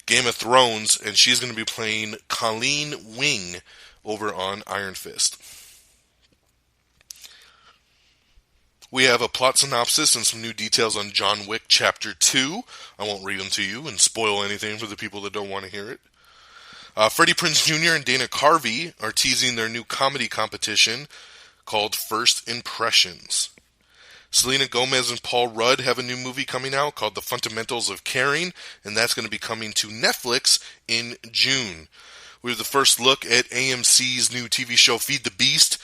Game of Thrones, and she's going to be playing Colleen Wing over on Iron Fist. We have a plot synopsis and some new details on John Wick Chapter 2. I won't read them to you and spoil anything for the people that don't want to hear it. Freddie Prinze Jr. and Dana Carvey are teasing their new comedy competition called First Impressions. Selena Gomez and Paul Rudd have a new movie coming out called The Fundamentals of Caring, and that's going to be coming to Netflix in June. We have the first look at AMC's new TV show Feed the Beast,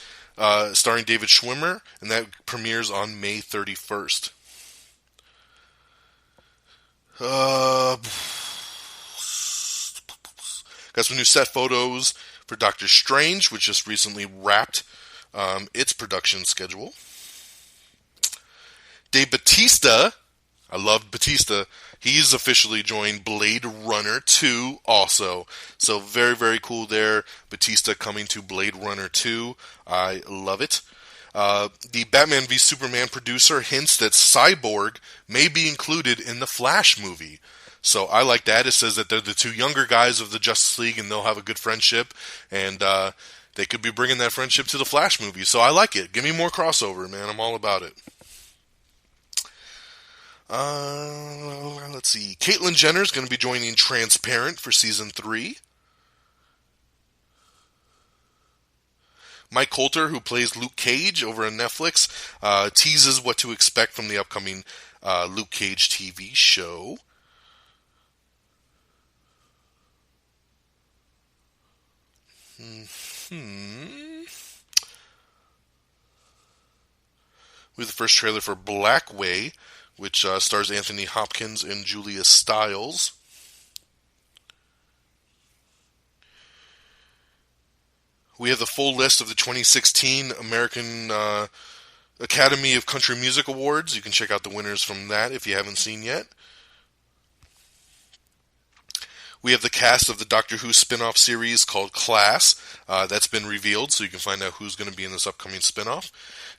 starring David Schwimmer, and that premieres on May 31st. Got some new set photos for Doctor Strange, which just recently wrapped its production schedule. Dave Bautista, I love Bautista, he's officially joined Blade Runner 2 also. So very, very cool there. Bautista coming to Blade Runner 2. I love it. The Batman v Superman producer hints that Cyborg may be included in the Flash movie. So I like that. It says that they're the two younger guys of the Justice League and they'll have a good friendship. And they could be bringing that friendship to the Flash movie. So I like it. Give me more crossover, man. I'm all about it. Let's see. Caitlyn Jenner is going to be joining Transparent for season 3. Mike Coulter, who plays Luke Cage over on Netflix, teases what to expect from the upcoming Luke Cage TV show. We have the first trailer for Blackway, which stars Anthony Hopkins and Julia Stiles. We have the full list of the 2016 American Academy of Country Music Awards. You can check out the winners from that if you haven't seen yet. We have the cast of the Doctor Who spin-off series called Class. That's been revealed, so you can find out who's going to be in this upcoming spin-off.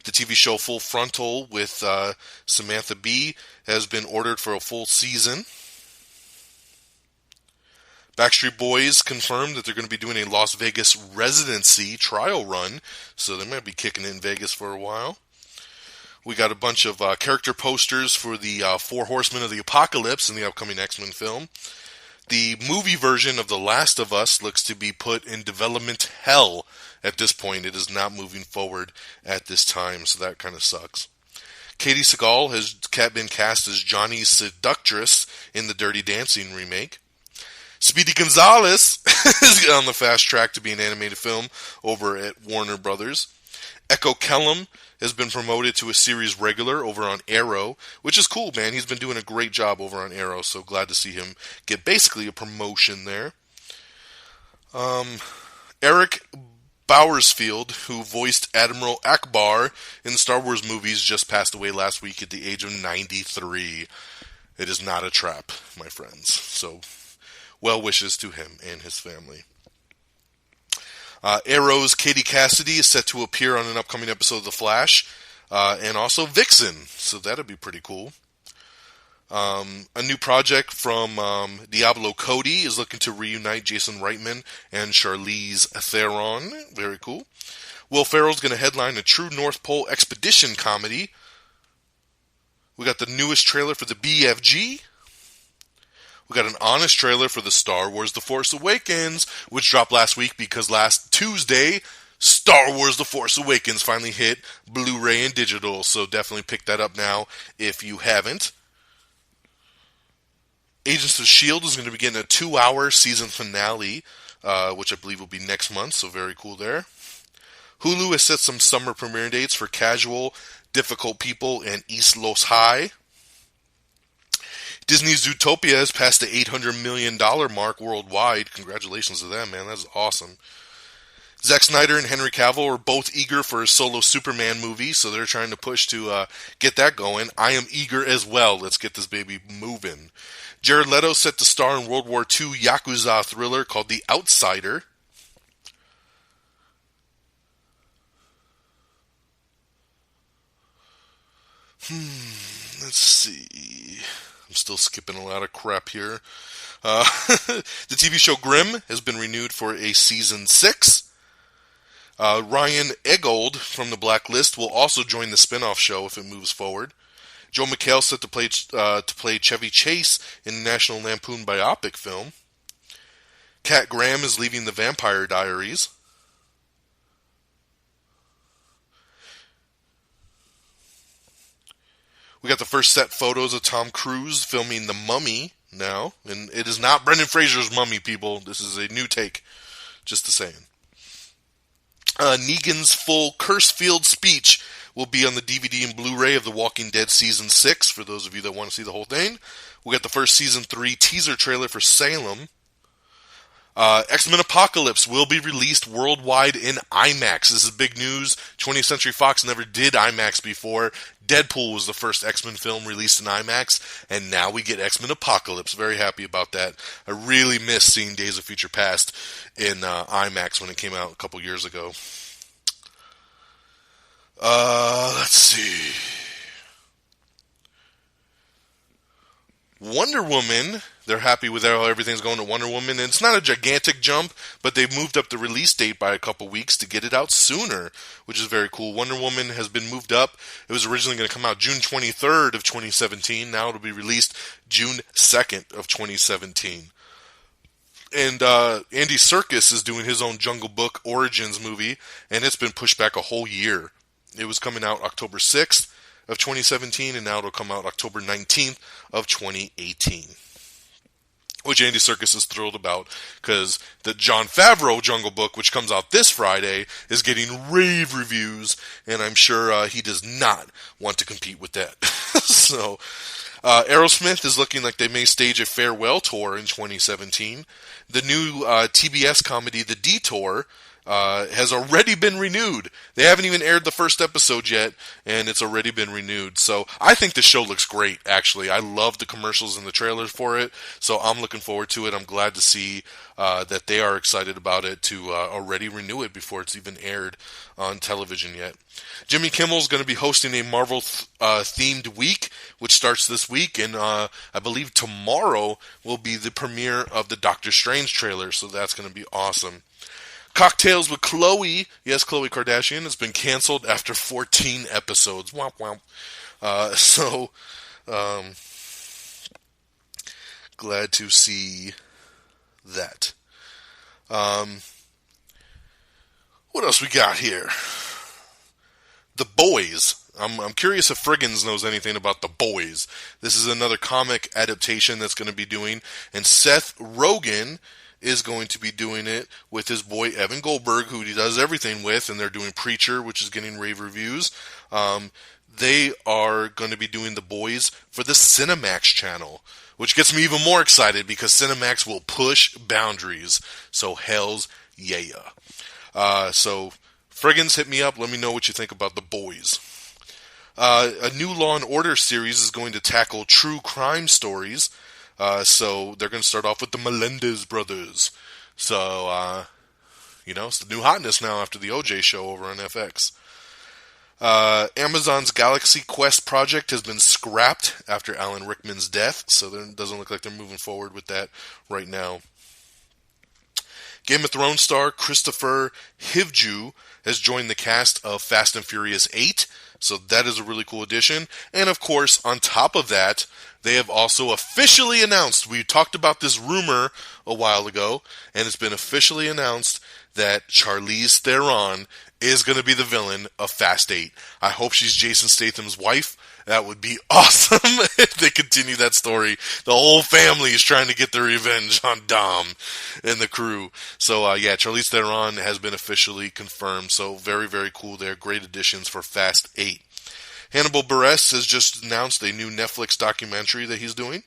The TV show Full Frontal with Samantha Bee has been ordered for a full season. Backstreet Boys confirmed that they're going to be doing a Las Vegas residency trial run, so they might be kicking it in Vegas for a while. We got a bunch of character posters for the Four Horsemen of the Apocalypse in the upcoming X-Men film. The movie version of The Last of Us looks to be put in development hell at this point. It is not moving forward at this time, so that kind of sucks. Katie Sagal has been cast as Johnny's seductress in the Dirty Dancing remake. Speedy Gonzalez is on the fast track to be an animated film over at Warner Brothers. Echo Kellum has been promoted to a series regular over on Arrow, which is cool, man. He's been doing a great job over on Arrow, so glad to see him get basically a promotion there. Eric Bowersfield, who voiced Admiral Akbar in the Star Wars movies, just passed away last week at the age of 93. It is not a trap, my friends. So, well wishes to him and his family. Arrow's Katie Cassidy is set to appear on an upcoming episode of The Flash, and also Vixen, so that'll be pretty cool. A new project from Diablo Cody is looking to reunite Jason Reitman and Charlize Theron. Very cool. Will Ferrell's going to headline a true North Pole expedition comedy. We got the newest trailer for the BFG. We got an honest trailer for the Star Wars The Force Awakens, which dropped last week because last Tuesday, Star Wars The Force Awakens finally hit Blu-ray and digital, so definitely pick that up now if you haven't. Agents of S.H.I.E.L.D. is going to be getting a 2-hour season finale, which I believe will be next month, so very cool there. Hulu has set some summer premiere dates for Casual, Difficult People, and East Los High. Disney's Zootopia has passed the $800 million mark worldwide. Congratulations to them, man. That's awesome. Zack Snyder and Henry Cavill are both eager for a solo Superman movie, so they're trying to push to get that going. I am eager as well. Let's get this baby moving. Jared Leto set to star in World War II Yakuza thriller called The Outsider. Let's see. I'm still skipping a lot of crap here. The TV show Grimm has been renewed for a season 6. Ryan Eggold from The Blacklist will also join the spin-off show if it moves forward. Joe McHale set to play Chevy Chase in the National Lampoon biopic film. Kat Graham is leaving The Vampire Diaries. We got the first set photos of Tom Cruise filming The Mummy now. And it is not Brendan Fraser's Mummy, people. This is a new take. Just the saying. Negan's full curse-filled speech will be on the DVD and Blu-ray of The Walking Dead Season 6, for those of you that want to see the whole thing. We'll get the first Season 3 teaser trailer for Salem. X-Men Apocalypse will be released worldwide in IMAX. This is big news. 20th Century Fox never did IMAX before. Deadpool was the first X-Men film released in IMAX, and now we get X-Men Apocalypse. Very happy about that. I really miss seeing Days of Future Past in IMAX when it came out a couple years ago. Let's see. Wonder Woman, they're happy with how everything's going to Wonder Woman, and it's not a gigantic jump, but they've moved up the release date by a couple weeks to get it out sooner, which is very cool. Wonder Woman has been moved up. It was originally going to come out June 23rd of 2017. Now it'll be released June 2nd of 2017. And Andy Serkis is doing his own Jungle Book Origins movie, and it's been pushed back a whole year. It was coming out October 6th of 2017, and now it'll come out October 19th of 2018. Which Andy Serkis is thrilled about, because the Jon Favreau Jungle Book, which comes out this Friday, is getting rave reviews, and I'm sure he does not want to compete with that. So, Aerosmith is looking like they may stage a farewell tour in 2017. The new TBS comedy, The Detour, has already been renewed. They haven't even aired the first episode yet, and it's already been renewed. So I think the show looks great, actually. I love the commercials and the trailers for it, so I'm looking forward to it. I'm glad to see that they are excited about it to already renew it before it's even aired on television yet. Jimmy Kimmel's going to be hosting a Marvel-themed week, which starts this week, and I believe tomorrow will be the premiere of the Doctor Strange trailer, so that's going to be awesome. Cocktails with Khloe, yes, Khloe Kardashian, has been canceled after 14 episodes. Womp womp. Glad to see that. What else we got here? The Boys. I'm curious if Friggins knows anything about The Boys. This is another comic adaptation that's going to be doing, and Seth Rogen is going to be doing it with his boy Evan Goldberg, who he does everything with, and they're doing Preacher, which is getting rave reviews. They are going to be doing The Boys for the Cinemax channel, which gets me even more excited because Cinemax will push boundaries. So hells yeah. So Friggins, hit me up. Let me know what you think about The Boys. A new Law & Order series is going to tackle true crime stories. So they're going to start off with the Melendez brothers. So, it's the new hotness now after the OJ show over on FX. Amazon's Galaxy Quest project has been scrapped after Alan Rickman's death, so it doesn't look like they're moving forward with that right now. Game of Thrones star Christopher Hivju has joined the cast of Fast and Furious 8, so that is a really cool addition. And of course, on top of that, they have also officially announced, we talked about this rumor a while ago, and it's been officially announced that Charlize Theron is going to be the villain of Fast 8. I hope she's Jason Statham's wife. That would be awesome if they continue that story. The whole family is trying to get their revenge on Dom and the crew. So, Charlize Theron has been officially confirmed. So, very, very cool there. Great additions for Fast 8. Hannibal Buress has just announced a new Netflix documentary that he's doing.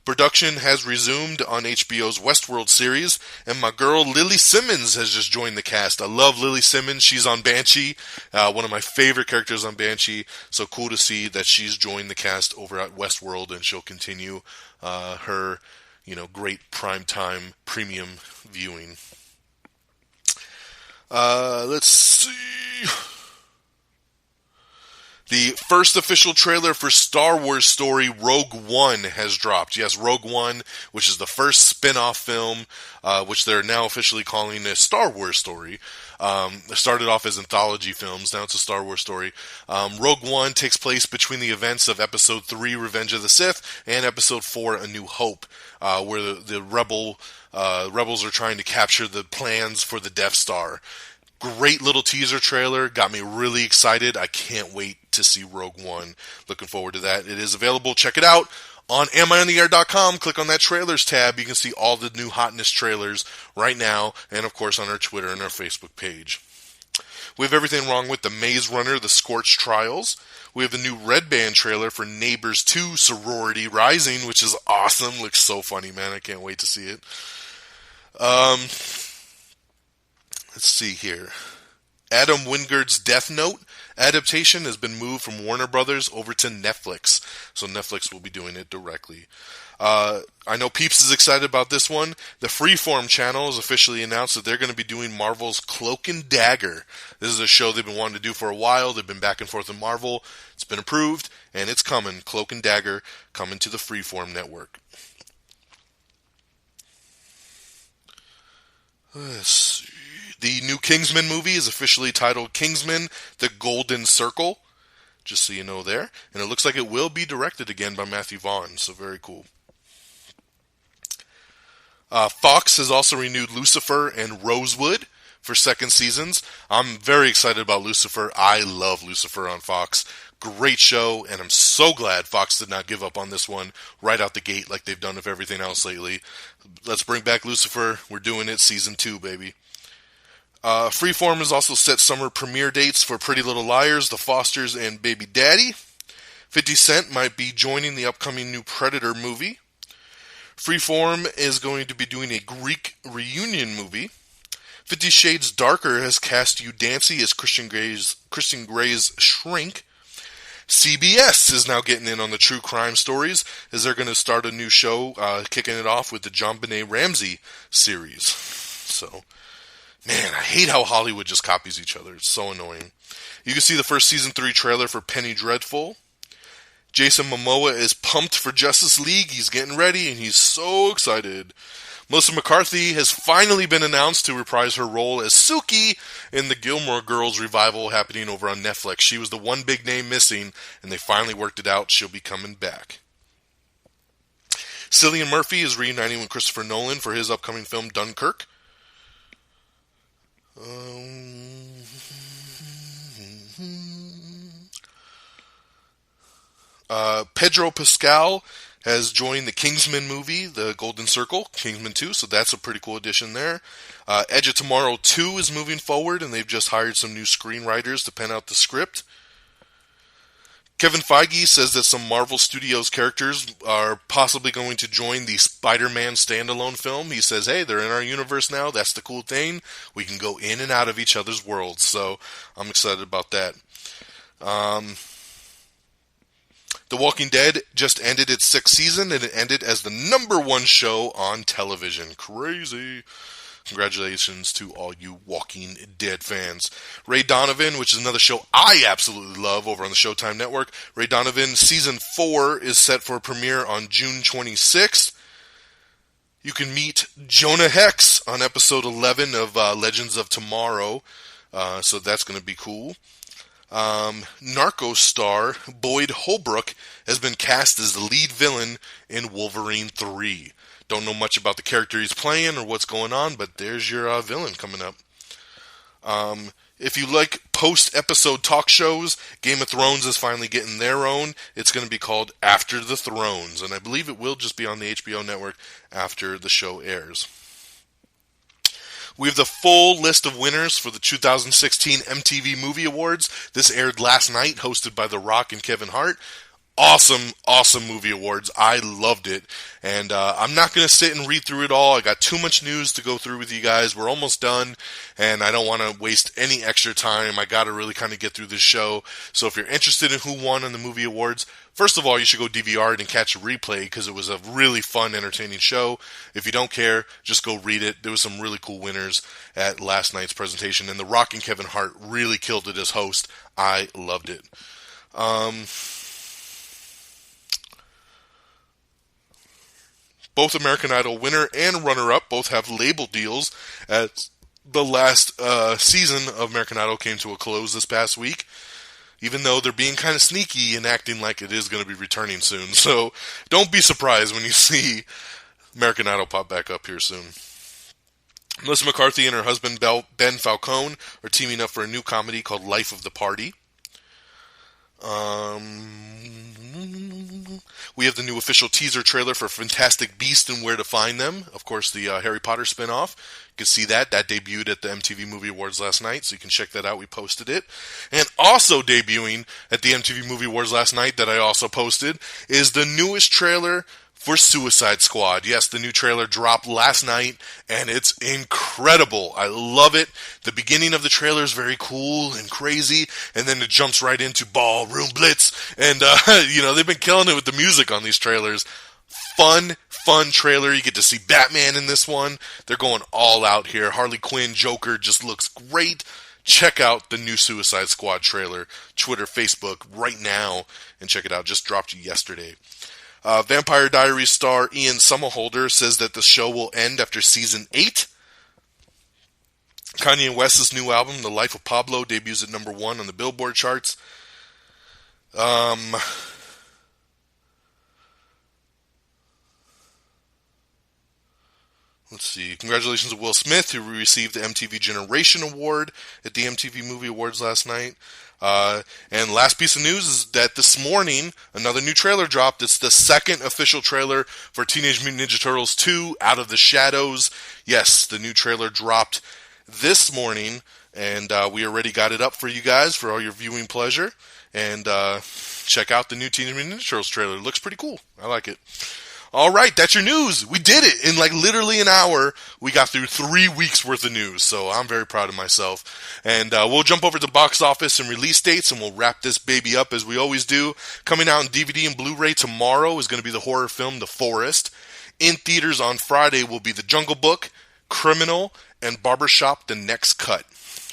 Production has resumed on HBO's Westworld series, and my girl Lily Simmons has just joined the cast. I love Lily Simmons. She's on Banshee, one of my favorite characters on Banshee. So cool to see that she's joined the cast over at Westworld, and she'll continue her, great primetime premium viewing. Let's see. The first official trailer for Star Wars story Rogue One has dropped. Yes, Rogue One, which is the first spin-off film, which they're now officially calling a Star Wars story. It started off as anthology films, now it's a Star Wars story. Rogue One takes place between the events of Episode 3, Revenge of the Sith, and Episode 4, A New Hope, where the rebels are trying to capture the plans for the Death Star. Great little teaser trailer, got me really excited. I can't wait to see Rogue One. Looking forward to that. It is available, check it out, On AmIOnTheAir.com, click on that trailers tab. You can see all the new hotness trailers right now, and of course on our Twitter and our Facebook page. We have everything wrong with The Maze Runner, The Scorched Trials. We have the new Red Band trailer for Neighbors 2, Sorority Rising, which is awesome. Looks so funny, man. I can't wait to see it. Let's see here. Adam Wingard's Death Note adaptation has been moved from Warner Brothers over to Netflix. So Netflix will be doing it directly. I know Peeps is excited about this one. The Freeform channel has officially announced that they're going to be doing Marvel's Cloak and Dagger. This is a show they've been wanting to do for a while. They've been back and forth with Marvel. It's been approved, and it's coming. Cloak and Dagger coming to the Freeform network. The new Kingsman movie is officially titled Kingsman: The Golden Circle, just so you know there. And it looks like it will be directed again by Matthew Vaughn, so very cool. Fox has also renewed Lucifer and Rosewood for second seasons. I'm very excited about Lucifer. I love Lucifer on Fox. Great show, and I'm so glad Fox did not give up on this one right out the gate like they've done with everything else lately. Let's bring back Lucifer. We're doing it, season 2, baby. Freeform has also set summer premiere dates for Pretty Little Liars, The Fosters, and Baby Daddy. 50 Cent might be joining the upcoming new Predator movie. Freeform is going to be doing a Greek reunion movie. 50 Shades Darker has cast Hugh Dancy as Christian Grey's shrink. CBS is now getting in on the true crime stories, as they're going to start a new show, kicking it off with the JonBenet Ramsey series. So, man, I hate how Hollywood just copies each other. It's so annoying. You can see the first season 3 trailer for Penny Dreadful. Jason Momoa is pumped for Justice League. He's getting ready, and he's so excited. Melissa McCarthy has finally been announced to reprise her role as Suki in the Gilmore Girls revival happening over on Netflix. She was the one big name missing, and they finally worked it out. She'll be coming back. Cillian Murphy is reuniting with Christopher Nolan for his upcoming film Dunkirk. Pedro Pascal has joined the Kingsman movie, The Golden Circle, Kingsman 2, so that's a pretty cool addition there. Edge of Tomorrow 2 is moving forward, and they've just hired some new screenwriters to pen out the script. Kevin Feige says that some Marvel Studios characters are possibly going to join the Spider-Man standalone film. He says, hey, they're in our universe now. That's the cool thing. We can go in and out of each other's worlds, so I'm excited about that. The Walking Dead just ended its 6th season, and it ended as the #1 show on television. Crazy. Congratulations to all you Walking Dead fans. Ray Donovan, which is another show I absolutely love over on the Showtime Network. Ray Donovan Season 4 is set for a premiere on June 26th. You can meet Jonah Hex on episode 11 of Legends of Tomorrow, so that's going to be cool. Narcos star Boyd Holbrook has been cast as the lead villain in Wolverine 3. Don't know much about the character he's playing or what's going on, but there's your villain coming up. If you like post-episode talk shows, Game of Thrones is finally getting their own. It's going to be called After the Thrones, and I believe it will just be on the HBO network after the show airs. We have the full list of winners for the 2016 MTV Movie Awards. This aired last night, hosted by The Rock and Kevin Hart. Awesome movie awards. I loved it. And I'm not going to sit and read through it all. I got too much news to go through with you guys. We're almost done, and I don't want to waste any extra time. I got to really kind of get through this show. So if you're interested in who won on the movie awards, first of all, you should go DVR it and catch a replay because it was a really fun, entertaining show. If you don't care, just go read it. There was some really cool winners at last night's presentation, and The Rock and Kevin Hart really killed it as host. I loved it. Both American Idol winner and runner-up both have label deals, as the last season of American Idol came to a close this past week, even though they're being kind of sneaky and acting like it is going to be returning soon. So don't be surprised when you see American Idol pop back up here soon. Melissa McCarthy and her husband Ben Falcone are teaming up for a new comedy called Life of the Party. We have the new official teaser trailer for Fantastic Beasts and Where to Find Them. Of course, the Harry Potter spinoff. You can see that. That debuted at the MTV Movie Awards last night, so you can check that out. We posted it. And also debuting at the MTV Movie Awards last night that I also posted is the newest trailer for Suicide Squad. Yes, the new trailer dropped last night, and it's incredible. I love it. The beginning of the trailer is very cool and crazy, and then it jumps right into Ballroom Blitz, and, they've been killing it with the music on these trailers. Fun trailer. You get to see Batman in this one. They're going all out here. Harley Quinn, Joker just looks great. Check out the new Suicide Squad trailer. Twitter, Facebook, right now, and check it out. Just dropped yesterday. Vampire Diaries star Ian Somerhalder says that the show will end after season 8. Kanye West's new album, The Life of Pablo, debuts at number 1 on the Billboard charts. Let's see. Congratulations to Will Smith, who received the MTV Generation Award at the MTV Movie Awards last night. And last piece of news is that this morning, another new trailer dropped. It's the second official trailer for Teenage Mutant Ninja Turtles 2, Out of the Shadows. Yes, the new trailer dropped this morning, and we already got it up for you guys for all your viewing pleasure. And check out the new Teenage Mutant Ninja Turtles trailer. It looks pretty cool. I like it. All right, that's your news. We did it. In literally an hour, we got through 3 weeks worth of news, so I'm very proud of myself. And we'll jump over to box office and release dates, and we'll wrap this baby up as we always do. Coming out in DVD and Blu-ray tomorrow is going to be the horror film The Forest. In theaters on Friday will be The Jungle Book, Criminal, and Barbershop: The Next Cut.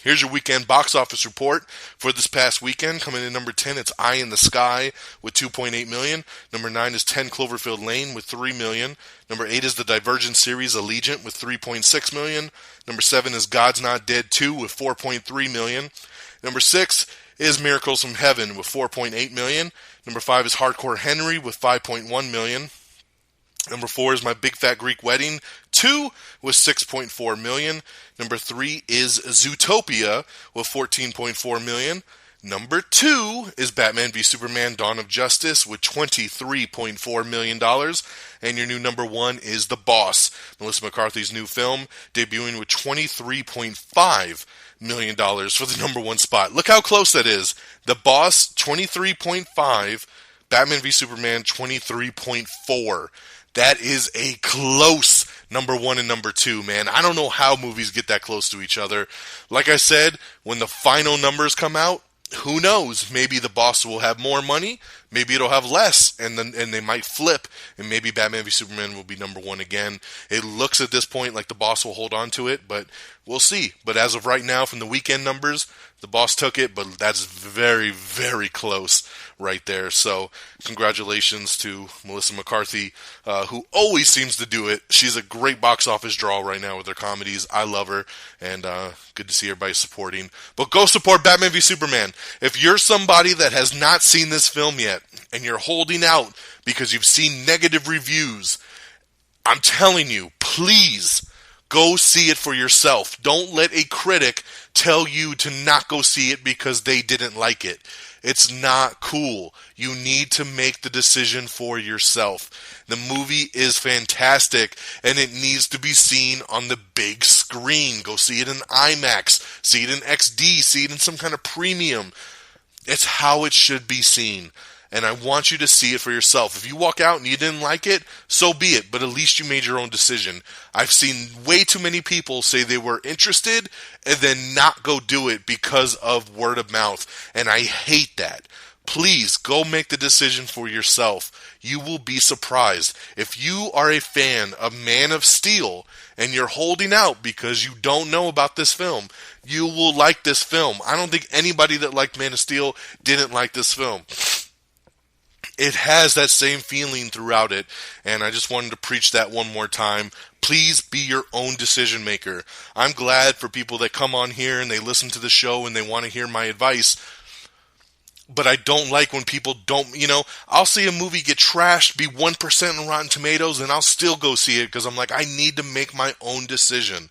Here's your weekend box office report for this past weekend. Coming in number 10, it's Eye in the Sky with $2.8 million. Number 9 is 10 Cloverfield Lane with $3 million. Number 8 is the Divergent series Allegiant with $3.6 million. Number 7 is God's Not Dead 2 with $4.3 million. Number 6 is Miracles from Heaven with $4.8 million. Number 5 is Hardcore Henry with $5.1 million. Number 4 is My Big Fat Greek Wedding 2 with $6.4 million. Number 3 is Zootopia with $14.4 million. Number 2 is Batman v Superman Dawn of Justice with $23.4 million. And your new number 1 is The Boss, Melissa McCarthy's new film, debuting with $23.5 million for the number 1 spot. Look how close that is. The Boss, 23.5, Batman v Superman, 23.4. That is a close number 1 and number 2, man. I don't know how movies get that close to each other. Like I said, when the final numbers come out, who knows? Maybe The Boss will have more money. Maybe it'll have less, and they might flip, and maybe Batman v Superman will be number 1 again. It looks at this point like The Boss will hold on to it, but we'll see. But as of right now, from the weekend numbers, The Boss took it, but that's very, very close right there. So congratulations to Melissa McCarthy, who always seems to do it. She's a great box office draw right now with her comedies. I love her, and good to see everybody supporting. But go support Batman v Superman. If you're somebody that has not seen this film yet, and you're holding out because you've seen negative reviews, I'm telling you, please go see it for yourself. Don't let a critic tell you to not go see it because they didn't like it. It's not cool. You need to make the decision for yourself. The movie is fantastic, and it needs to be seen on the big screen. Go see it in IMAX. See it in XD. See it in some kind of premium. It's how it should be seen. And I want you to see it for yourself. If you walk out and you didn't like it, so be it. But at least you made your own decision. I've seen way too many people say they were interested and then not go do it because of word of mouth. And I hate that. Please go make the decision for yourself. You will be surprised. If you are a fan of Man of Steel and you're holding out because you don't know about this film, you will like this film. I don't think anybody that liked Man of Steel didn't like this film. It has that same feeling throughout it, and I just wanted to preach that one more time. Please be your own decision maker. I'm glad for people that come on here and they listen to the show and they want to hear my advice, but I don't like when people don't, I'll see a movie get trashed, be 1% on Rotten Tomatoes, and I'll still go see it because I'm like, I need to make my own decision.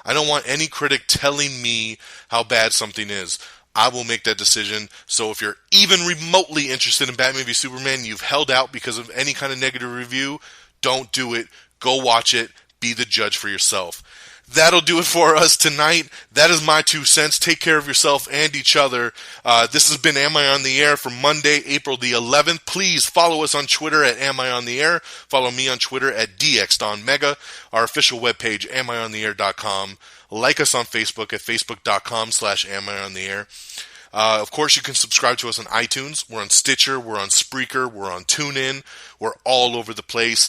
I don't want any critic telling me how bad something is. I will make that decision. So if you're even remotely interested in Batman v Superman, you've held out because of any kind of negative review, don't do it. Go watch it. Be the judge for yourself. That'll do it for us tonight. That is my 2 cents. Take care of yourself and each other. This has been Am I on the Air for Monday, April the 11th. Please follow us on Twitter at Am I on the Air. Follow me on Twitter at DXDonMega. Our official webpage, amiontheair.com. Like us on Facebook at facebook.com/amiontheair. Of course, you can subscribe to us on iTunes. We're on Stitcher. We're on Spreaker. We're on TuneIn. We're all over the place.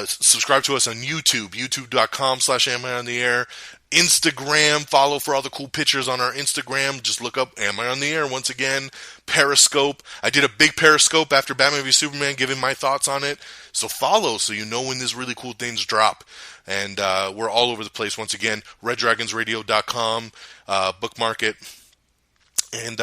Subscribe to us on YouTube, youtube.com/amiontheair. Instagram, follow for all the cool pictures on our Instagram. Just look up Am I on the Air once again. Periscope. I did a big Periscope after Batman v Superman, giving my thoughts on it. So follow so you know when these really cool things drop. And we're all over the place once again. RedDragonsRadio.com. Bookmark it. And,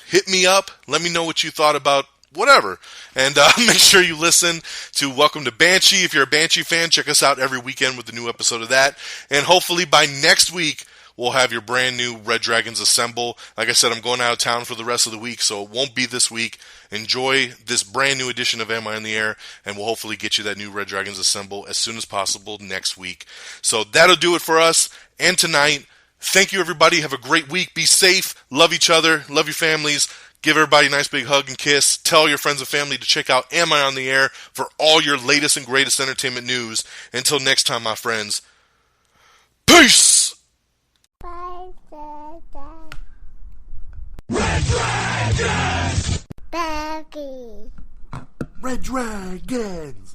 hit me up. Let me know what you thought about whatever. And make sure you listen to Welcome to Banshee. If you're a Banshee fan, check us out every weekend with a new episode of that. And hopefully by next week, we'll have your brand new Red Dragons Assemble. Like I said, I'm going out of town for the rest of the week, so it won't be this week. Enjoy this brand new edition of Am I on the Air, and we'll hopefully get you that new Red Dragons Assemble as soon as possible next week. So that'll do it for us and tonight. Thank you, everybody. Have a great week. Be safe. Love each other. Love your families. Give everybody a nice big hug and kiss. Tell your friends and family to check out Am I on the Air for all your latest and greatest entertainment news. Until next time, my friends. Peace!
Red Dragons! Baggy!
Red Dragons!